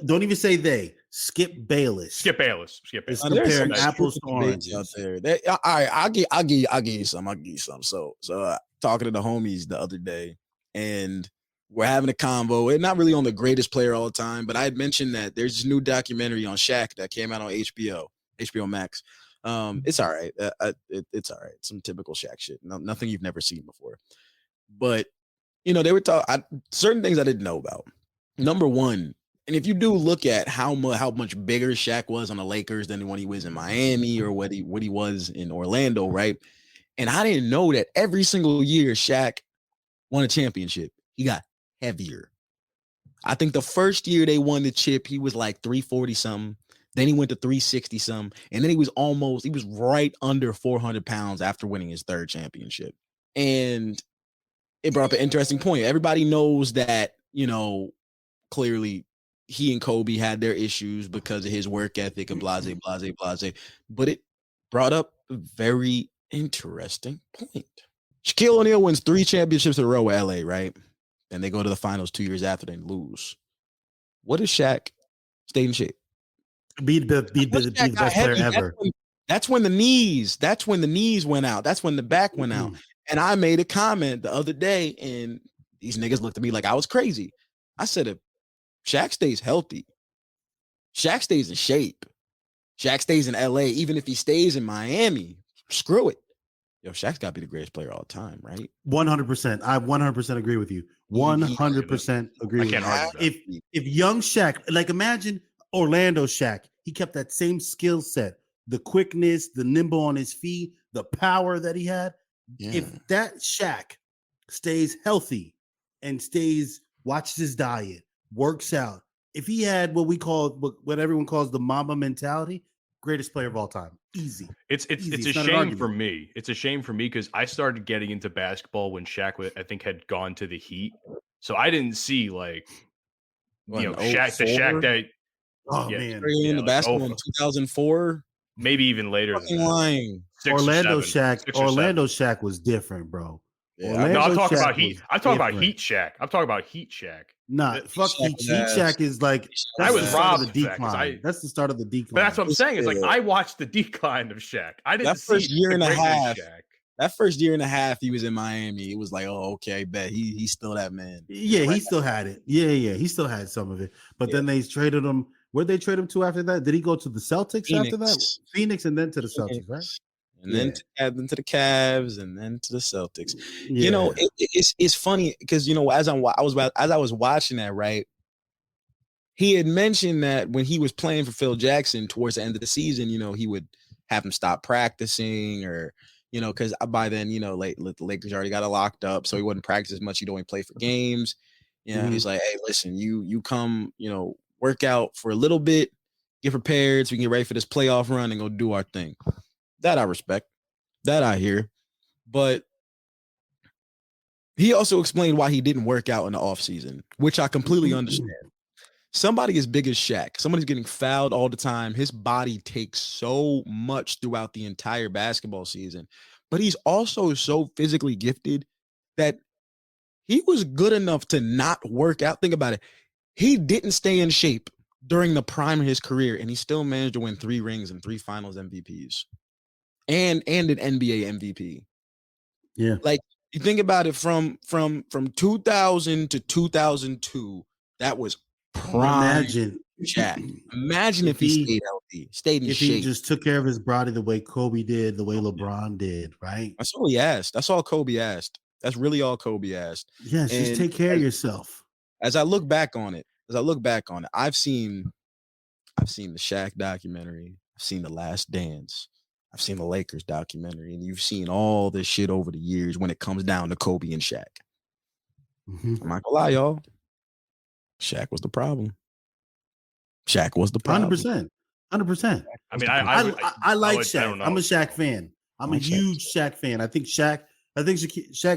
D: Don't even say they. Skip Bayless.
F: Skip Bayless.
D: Is comparing apples to oranges
E: out there. All right, I'll give you some. So talking to the homies the other day, and we're having a convo. We're not really on the greatest player all the time, but I had mentioned that there's this new documentary on Shaq that came out on HBO Max. It's all right. It's all right. Some typical Shaq shit. Nothing you've never seen before. But, they were talking certain things I didn't know about. Number one, and if you do look at how much bigger Shaq was on the Lakers than when he was in Miami or what he was in Orlando, right? And I didn't know that every single year Shaq won a championship, he got heavier. I think the first year they won the chip, he was like 340 something. Then he went to 360 something. And then he was right under 400 pounds after winning his third championship. And it brought up an interesting point. Everybody knows that, clearly he and Kobe had their issues because of his work ethic and blase. But it brought up a very interesting point. Shaquille O'Neal wins 3 championships in a row with LA, right? And they go to the finals 2 years after they lose. What does Shaq stay in shape?
D: Be the best player ever.
E: That's when the knees went out. That's when the back went out. And I made a comment the other day, and these niggas looked at me like I was crazy. I said, if Shaq stays healthy, Shaq stays in shape, Shaq stays in LA, even if he stays in Miami, screw it. Yo, Shaq's got to be the greatest player all time, right?
D: 100%. I 100% agree with you. 100% agree with you. If young Shaq, like imagine Orlando Shaq, he kept that same skill set, the quickness, the nimble on his feet, the power that he had. Yeah. If that Shaq stays healthy and watches his diet, works out, if he had what everyone calls the Mamba mentality, greatest player of all time. Easy.
F: It's a shame for me. It's a shame for me because I started getting into basketball when Shaq, I think, had gone to the Heat. So I didn't see Shaq that.
E: Oh man, in the basketball in 2004,
F: maybe even later.
E: Lying.
D: Orlando Shaq was different, bro.
F: Yeah. No, I'm talking about Heat. I'm talking about Heat Shaq. I'm talking about Heat Shaq.
D: Nah, fuck Heat Shaq is like
F: I was robbed of the
D: decline. That's the start of the decline.
F: But that's what I'm saying. It's like I watched the decline of Shaq. I didn't see
E: first year and a half. That first year and a half he was in Miami, it was like, oh, okay, bet he's still that man.
D: Yeah, he still had it. Yeah, he still had some of it. But then they traded him. Where'd they trade him to after that? Did he go to the Celtics after that? Phoenix and then to the Celtics, right?
E: And then to the Cavs, and then to the Celtics. Yeah. It's funny because as I was watching that, right, he had mentioned that when he was playing for Phil Jackson towards the end of the season, he would have him stop practicing, or because by then the Lakers already got it locked up, so he wouldn't practice as much. He'd only play for games. He's like, hey, listen, you come, work out for a little bit, get prepared so we can get ready for this playoff run and go do our thing. That I respect, that I hear. But he also explained why he didn't work out in the offseason, which I completely understand. Somebody as big as Shaq, somebody's getting fouled all the time. His body takes so much throughout the entire basketball season. but he's also so physically gifted that he was good enough to not work out. Think about it. He didn't stay in shape during the prime of his career, and he still managed to win 3 rings and 3 finals MVPs and an NBA MVP.
D: Yeah.
E: Like, you think about it from 2000 to 2002, that was prime Shaq. Imagine if he stayed healthy, stayed in shape.
D: If he just took care of his body the way Kobe did, the way LeBron did, right?
E: That's all he asked. That's all Kobe asked. That's really all Kobe asked.
D: Yes, just take care of yourself.
E: As I look back on it, I've seen the Shaq documentary. I've seen The Last Dance. I've seen the Lakers documentary, and you've seen all this shit over the years when it comes down to Kobe and Shaq. I'm not gonna lie, y'all. Shaq was the problem.
D: 100%.
F: I mean, I
D: like Shaq. I'm a Shaq fan. I'm a huge Shaq fan. I think Shaq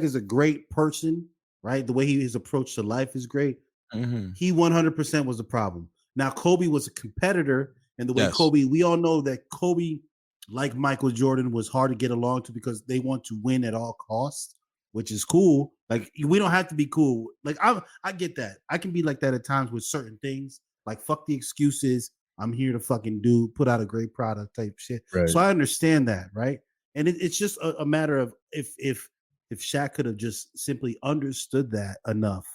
D: is a great person, right? The way his approach to life is great.
E: Mm-hmm.
D: He 100% was the problem. Now, Kobe was a competitor, and the way Kobe, we all know that Kobe, like Michael Jordan, was hard to get along to because they want to win at all costs, which is cool. Like, we don't have to be cool. Like, I get that. I can be like that at times with certain things. Like, fuck the excuses. I'm here to fucking put out a great product type shit.
E: Right.
D: So I understand that, right? And it's just a matter of if Shaq could have just simply understood that enough.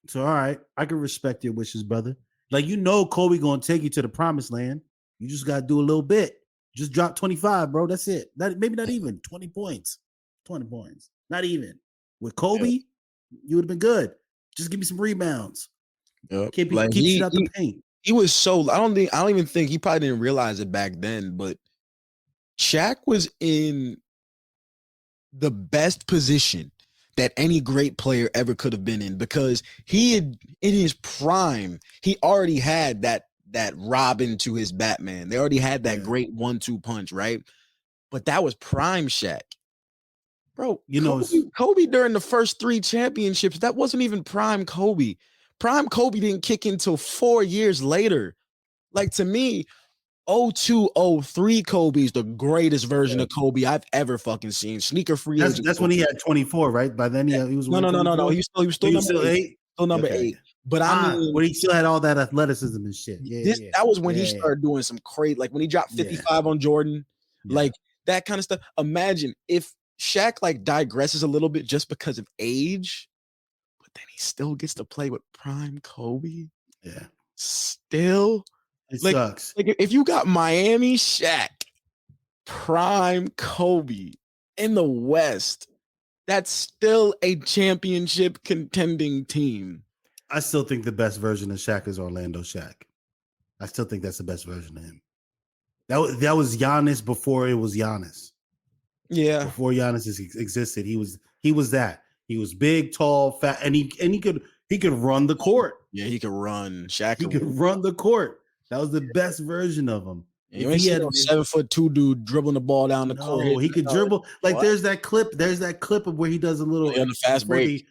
D: So, all right, I can respect your wishes, brother. Like, Kobe gonna take you to the promised land. You just gotta do a little bit. Just drop 25, bro. That's it. Maybe not even 20 points. 20 points. Not even. With Kobe, you would have been good. Just give me some rebounds.
E: Yep.
D: Keep shit out the paint.
E: He was so I don't even think he probably didn't realize it back then, but Shaq was in the best position that any great player ever could have been in, because he had, in his prime, he already had that Robin to his Batman. They already had that great 1-2 punch, right? But that was prime Shaq. Bro, Kobe during the first 3 championships, that wasn't even prime Kobe. Prime Kobe didn't kick in until 4 years later. Like, to me, 02-03 Kobe is the greatest version of Kobe I've ever fucking seen. Sneaker free.
D: That's when he had 24, right? By then he was
E: no. He was still number 8. Still number 8. But I mean,
D: when he still had all that athleticism and shit.
E: That was when he started doing some crazy, like when he dropped 55 on Jordan, like that kind of stuff. Imagine if Shaq like digresses a little bit just because of age, but then he still gets to play with prime Kobe.
D: Yeah.
E: Still.
D: It sucks.
E: Like, if you got Miami Shaq, prime Kobe in the West, that's still a championship contending team.
D: I still think the best version of Shaq is Orlando Shaq. I still think that's the best version of him. That was Giannis before it was Giannis.
E: Yeah.
D: Before Giannis existed, he was that. He was big, tall, fat, and he could run the court.
E: Yeah, he could run. Shaq
D: could run the court. That was the best version of him.
E: Yeah, he had a 7'2" dude dribbling the ball down the court.
D: He could dribble. Like, what? There's that clip of where he does a little
E: on the fast break.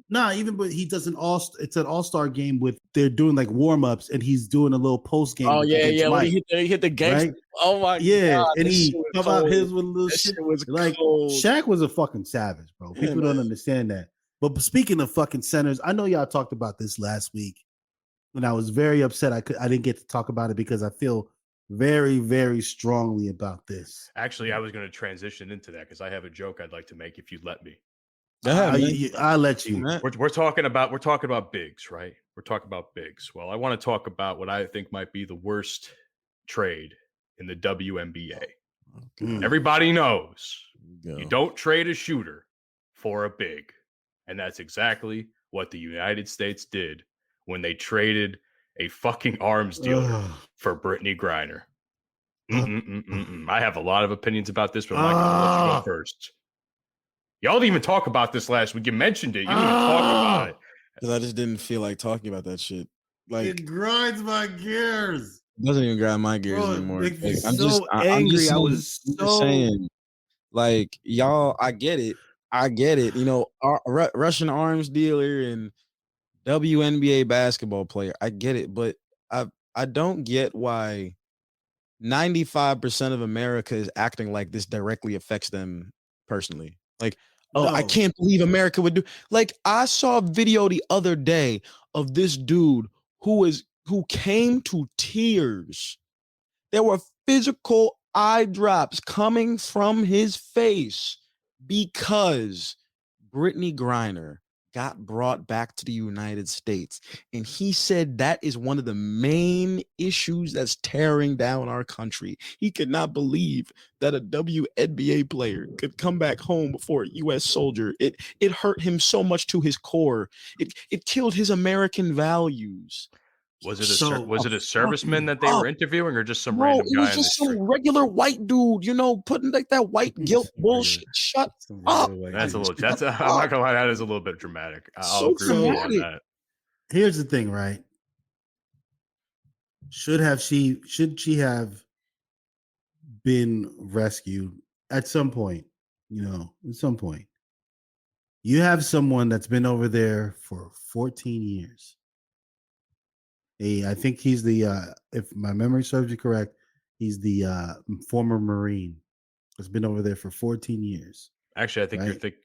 D: But he does it's an all-star game with they're doing like warm-ups and he's doing a little post game.
E: Oh yeah. When he hit the gangster. Right? Oh my god.
D: And he come out his with a little shit. Was like cold. Shaq was a fucking savage, bro. People don't understand that. But speaking of fucking centers, I know y'all talked about this last week. And I was very upset I didn't get to talk about it because I feel very, very strongly about this.
F: Actually, I was going to transition into that because I have a joke I'd like to make if you'd let me.
D: I'll let you.
F: We're talking about bigs, right? We're talking about bigs. Well, I want to talk about what I think might be the worst trade in the WNBA. Everybody knows you don't trade a shooter for a big. And that's exactly what the United States did when they traded a fucking arms dealer for Brittany Griner. I have a lot of opinions about this, but I'm not going to let you go first. Y'all didn't even talk about this last week. You mentioned it. You didn't even talk about it.
E: Because I just didn't feel like talking about that shit. Like,
D: it grinds my gears.
E: It doesn't even grind my gears anymore.
D: Like, I'm so angry. I was so
E: saying, like, y'all, I get it. You know, Russian arms dealer and WNBA basketball player. I get it, but I don't get why 95% of America is acting like this directly affects them personally. Like, I can't believe America would do. Like, I saw a video the other day of this dude who came to tears. There were physical eye drops coming from his face because Brittany Griner got brought back to the United States. And he said that is one of the main issues that's tearing down our country. He could not believe that a WNBA player could come back home before a U.S. soldier. It hurt him so much to his core. It killed his American values.
F: Was it a serviceman that they were interviewing, or just some random guy?
E: It was just some regular white dude, putting like that white guilt bullshit. Shut up.
F: I'm not gonna lie, that is a little bit dramatic. I'll agree with you on that.
D: Here's the thing, right? Should she have been rescued at some point? At some point. You have someone that's been over there for 14 years. I think he's the, if my memory serves you correct, he's the former Marine that's been over there for 14 years.
F: Actually,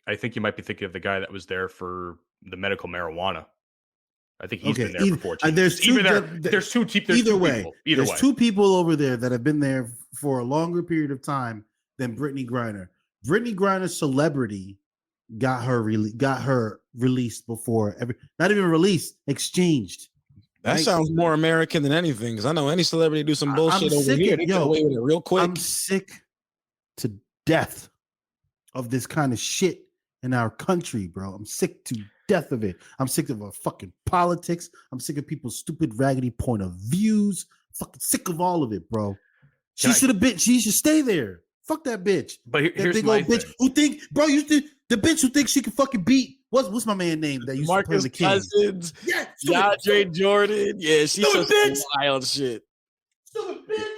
F: I think you might be thinking of the guy that was there for the medical marijuana. I think he's been there for 14 years. There's two people over there that have been there for a longer period of time than Brittany Griner. Brittany Griner's celebrity got her released before not even released, exchanged.
E: That sounds more American than anything, because I know any celebrity do some bullshit over here. They get away with it real quick.
D: I'm sick to death of this kind of shit in our country, bro. I'm sick to death of it. I'm sick of our fucking politics. I'm sick of people's stupid, raggedy point of views. Fucking sick of all of it, bro. She should stay there. Fuck that bitch.
F: But here's
D: big
F: my
D: old bitch who think, bro, the bitch who thinks she can fucking beat what's my man name that used
E: Marcus
D: to play the
E: Cousins,
D: King? Yeah,
E: DeAndre Jordan. Yeah, she said some wild shit.
D: Stupid bitch.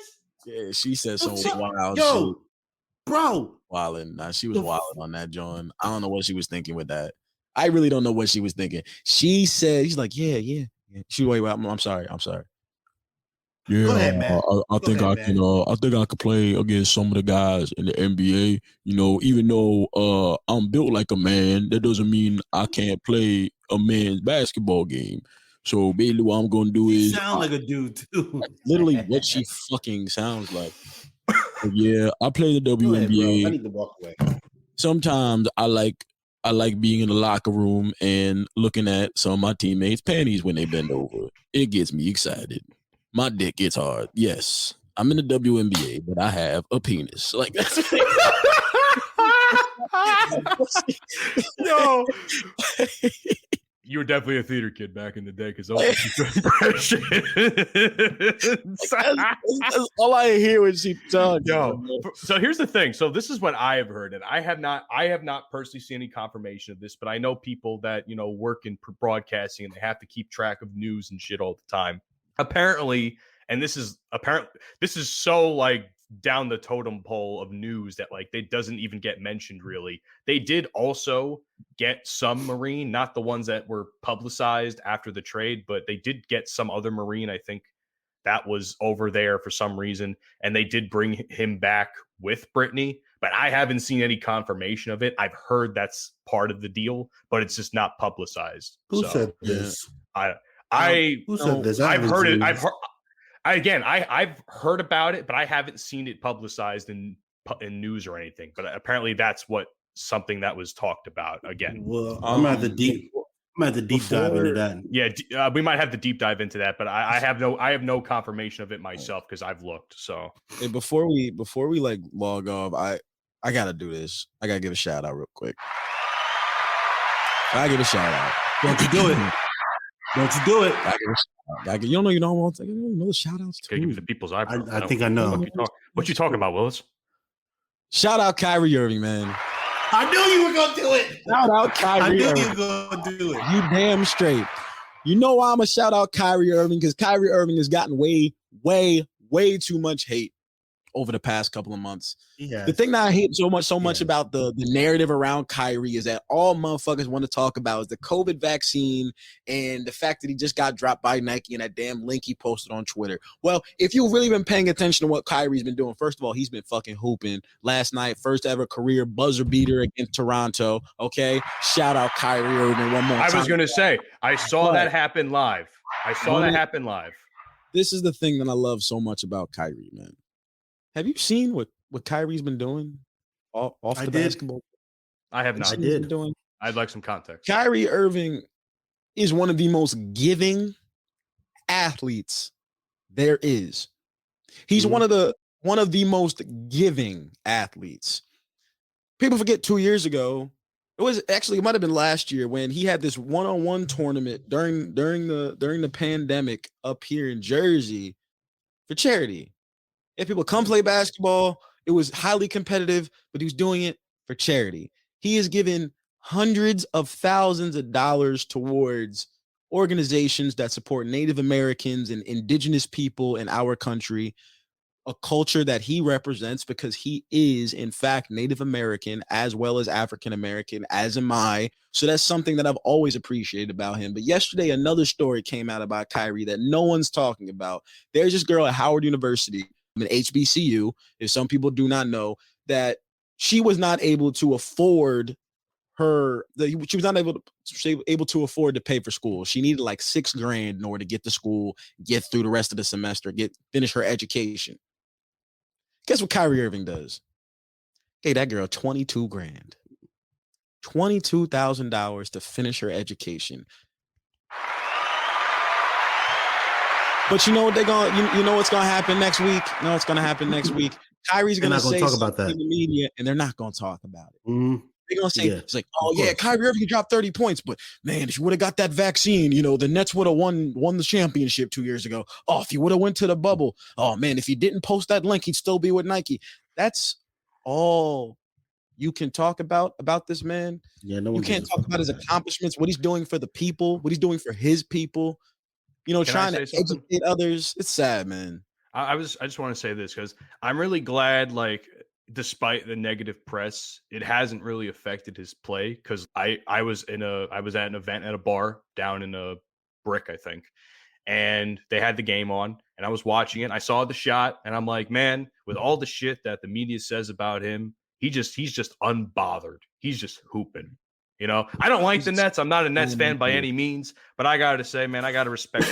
E: Yeah, she said some wild shit.
D: Bro.
E: Wildin'. Nah, she was wildin' on that, John. I don't know what she was thinking with that. I really don't know what she was thinking. She said, he's like, yeah. I'm sorry. Yeah,
D: go ahead, man.
E: I think I can play against some of the guys in the NBA. Even though I'm built like a man, that doesn't mean I can't play a man's basketball game. So basically, what I'm gonna do is
D: sound like a dude too.
E: Literally, what she fucking sounds like. But yeah, I play the WNBA.
D: Ahead, I need to walk away.
E: Sometimes I like being in the locker room and looking at some of my teammates' panties when they bend over. It gets me excited. My dick gets hard. Yes, I'm in the WNBA, but I have a penis. Like that's
F: no. You were definitely a theater kid back in the day, because
E: that's all I hear when she talks.
F: So here's the thing. So this is what I have heard, and I have not personally seen any confirmation of this, but I know people that work in broadcasting and they have to keep track of news and shit all the time. Apparently, and this is so like down the totem pole of news that like it doesn't even get mentioned really. They did also get some Marine, not the ones that were publicized after the trade, but they did get some other Marine, I think, that was over there for some reason, and they did bring him back with Brittany, but I haven't seen any confirmation of it. I've heard that's part of the deal, but it's just not publicized.
D: Who said this?
F: Who said this? I've heard it. I've heard about it, but I haven't seen it publicized in news or anything. But apparently, that's something that was talked about again.
D: Well, I'm at the deep dive into that.
F: Yeah, we might have to deep dive into that, but I have no confirmation of it myself because I've looked. So
E: hey, before we like log off, I gotta do this. I gotta give a shout out real quick. I give a shout out.
D: Don't you do it? Don't you do it?
E: You don't know the shout outs too.
F: Give me the people's eyebrow.
D: I think I know.
F: What you talking about, Willis?
E: Shout out Kyrie Irving, man.
D: I knew you were gonna do it.
E: Shout out Kyrie Irving.
D: I knew you were gonna do it.
E: You damn straight. You know why I'm a shout out Kyrie Irving? Because Kyrie Irving has gotten way, way, way too much hate over the past couple of months.
D: Yeah.
E: The thing that I hate so much about the narrative around Kyrie is that all motherfuckers want to talk about is the COVID vaccine and the fact that he just got dropped by Nike and that damn link he posted on Twitter. Well, if you've really been paying attention to what Kyrie's been doing, first of all, he's been fucking hooping. Last night, first ever career buzzer beater against Toronto. Okay, shout out Kyrie Irving one more time.
F: I was going to say, I saw that happen live.
E: This is the thing that I love so much about Kyrie, man. Have you seen what Kyrie's been doing off the basketball?
F: I have not.
D: I did.
F: I'd like some context.
E: Kyrie Irving is one of the most giving athletes there is. He's one of the most giving athletes. People forget 2 years ago. It might have been last year when he had this one-on-one tournament during the pandemic up here in Jersey for charity. If people come play basketball, it was highly competitive, but he was doing it for charity. He has given hundreds of thousands of dollars towards organizations that support Native Americans and indigenous people in our country, a culture that he represents because he is, in fact, Native American as well as African American, as am I. So that's something that I've always appreciated about him. But yesterday, another story came out about Kyrie that no one's talking about. There's this girl at Howard University, an HBCU, if some people do not know, that she was not able to afford she was not able to afford to pay for school. She needed like $6,000 in order to get to school, get through the rest of the semester, finish her education. Guess what Kyrie Irving does? Gave that girl $22,000, $22,000 to finish her education. But you know what you know what's gonna happen next week? You know what's gonna happen next week? Kyrie's gonna say
D: talk about that
E: in the media, and they're not gonna talk about it.
D: Mm-hmm.
E: They're gonna say it's like, oh yeah, Kyrie Irving dropped 30 points, but man, if you would have got that vaccine, you know, the Nets would have won the championship 2 years ago. Oh, if he would have went to the bubble, oh man, if he didn't post that link, he'd still be with Nike. That's all you can talk about this man.
D: Yeah, no one.
E: You can't talk about his accomplishments, what he's doing for the people, what he's doing for his people. You know, trying to educate others. It's sad, man.
F: I just want to say this because I'm really glad, like, despite the negative press, it hasn't really affected his play. Because I was at an event at a bar down in a Brick, I think, and they had the game on, and I was watching it. I saw the shot, and I'm like, man, with all the shit that the media says about him, he's just unbothered. He's just hooping. You know, I don't like the Nets. I'm not a Nets fan by any means, but I got to say, man, I got to respect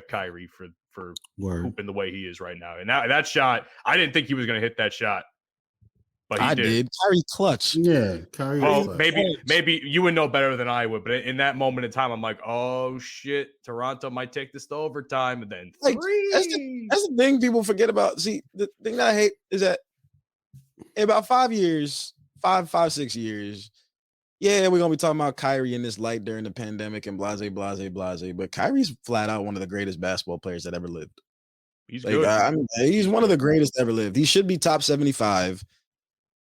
F: Kyrie for hooping the way he is right now. And that shot, I didn't think he was going to hit that shot, but he did.
E: Kyrie clutch.
D: Yeah, Kyrie.
F: Oh, maybe you would know better than I would, but in that moment in time, I'm like, oh shit, Toronto might take this to overtime, and then three.
E: That's the thing people forget about. See, the thing that I hate is that in about 5 years, 6 years. Yeah, we're going to be talking about Kyrie in this light during the pandemic and blase. But Kyrie's flat out one of the greatest basketball players that ever lived.
F: He's good.
E: He's one of the greatest ever lived. He should be top 75.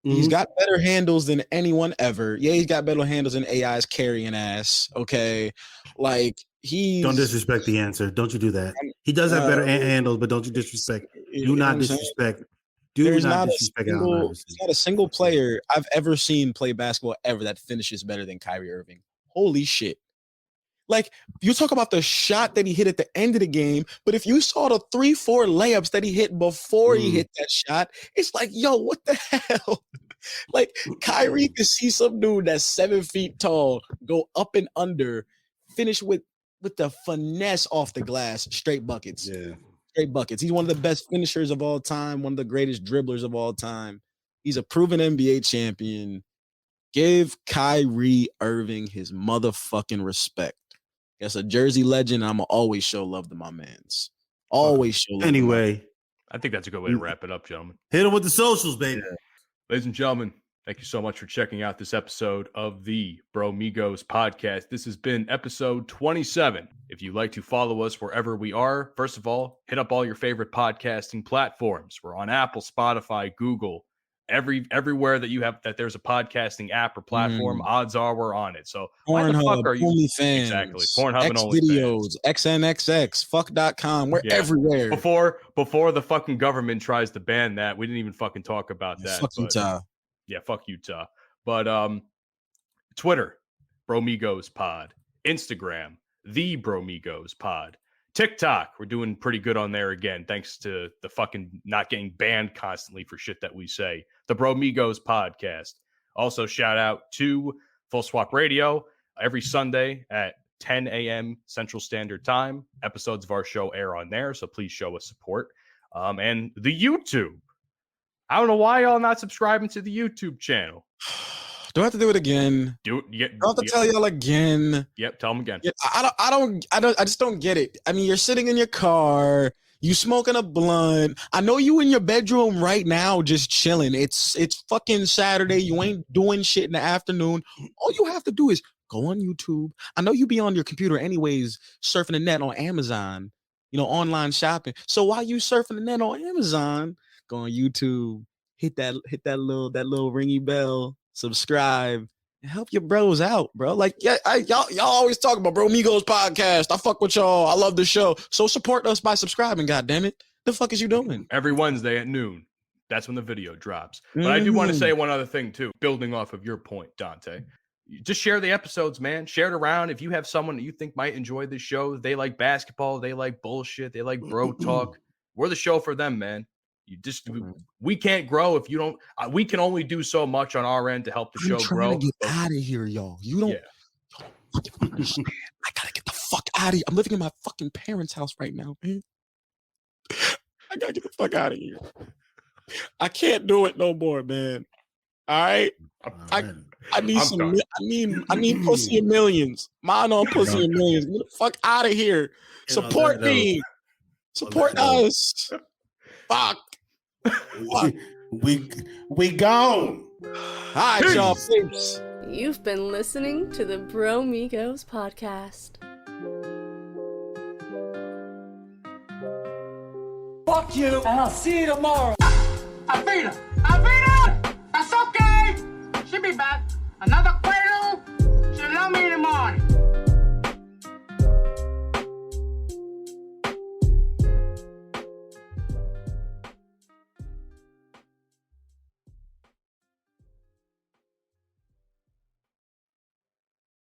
E: Mm-hmm. He's got better handles than anyone ever. Yeah, he's got better handles than AI's carrying ass. Okay. Like,
D: don't disrespect the answer. Don't you do that. He does have better handles, but don't you disrespect. Do not disrespect.
E: There's not a single player I've ever seen play basketball ever that finishes better than Kyrie Irving. Holy shit. Like, you talk about the shot that he hit at the end of the game, but if you saw the 3-4 layups that he hit before he hit that shot, it's like, yo, what the hell? Like, Kyrie can see some dude that's 7 feet tall go up and under, finish with the finesse off the glass, straight buckets.
D: Yeah.
E: Straight buckets. He's one of the best finishers of all time, one of the greatest dribblers of all time. He's a proven NBA champion. Give Kyrie Irving his motherfucking respect. That's a Jersey legend. I'm going to always show love to my mans. Always show love.
D: Anyway,
F: I think that's a good way to wrap it up, gentlemen.
D: Hit him with the socials, baby.
F: Yeah. Ladies and gentlemen, thank you so much for checking out this episode of the Bromigos podcast. This has been episode 27. If you'd like to follow us wherever we are, first of all, hit up all your favorite podcasting platforms. We're on Apple, Spotify, Google, everywhere that there's a podcasting app or platform, odds are we're on it. So why the
E: Pornhub,
F: fuck are you
E: OnlyFans,
F: exactly Pornhub and
E: X
F: OnlyFans,
E: videos, XNXX, fuck.com, we're everywhere.
F: Before the fucking government tries to ban that, we didn't even fucking talk about that.
E: Fuck Utah.
F: Yeah, fuck Utah. But Twitter, Bromigos Pod, Instagram, The Bromigos Pod, TikTok, we're doing pretty good on there again, thanks to the fucking not getting banned constantly for shit that we say. The Bromigos Podcast. Also, shout out to Full Swap Radio every Sunday at 10 a.m. Central Standard Time. Episodes of our show air on there, so please show us support. And the YouTube. I don't know why y'all not subscribing to the YouTube channel.
E: Do I have to do it again?
F: Do it. Yeah,
E: I have to tell y'all again.
F: Yep, tell them again.
E: Yeah, I just don't get it. I mean, you're sitting in your car, you smoking a blunt. I know you in your bedroom right now, just chilling. It's fucking Saturday. You ain't doing shit in the afternoon. All you have to do is go on YouTube. I know you be on your computer anyways, surfing the net on Amazon, online shopping. So while you surfing the net on Amazon, go on YouTube, hit that little ringy bell. Subscribe and help your bros out, bro. Like, y'all always talk about Bromigos Podcast. I fuck with y'all. I love the show. So support us by subscribing. God damn it, the fuck is you doing?
F: Every Wednesday at noon. That's when the video drops. But I do want to say one other thing too, building off of your point, Dante. Just share the episodes, man. Share it around. If you have someone that you think might enjoy this show, they like basketball, they like bullshit, they like bro talk. We're the show for them, man. We can't grow if you don't. We can only do so much on our end to help the show grow.
E: To get out of here, y'all. You don't. Yeah. I gotta get the fuck out of here. I'm living in my fucking parents' house right now, man. I gotta get the fuck out of here. I can't do it no more, man. All right. I need pussy in millions. Mine on pussy in millions. Get the fuck out of here. Support me. Support us. Fuck.
D: We gone.
E: All right, y'all. Peace.
B: You've been listening to the Bromigos Podcast.
A: Fuck you, and I'll see you tomorrow.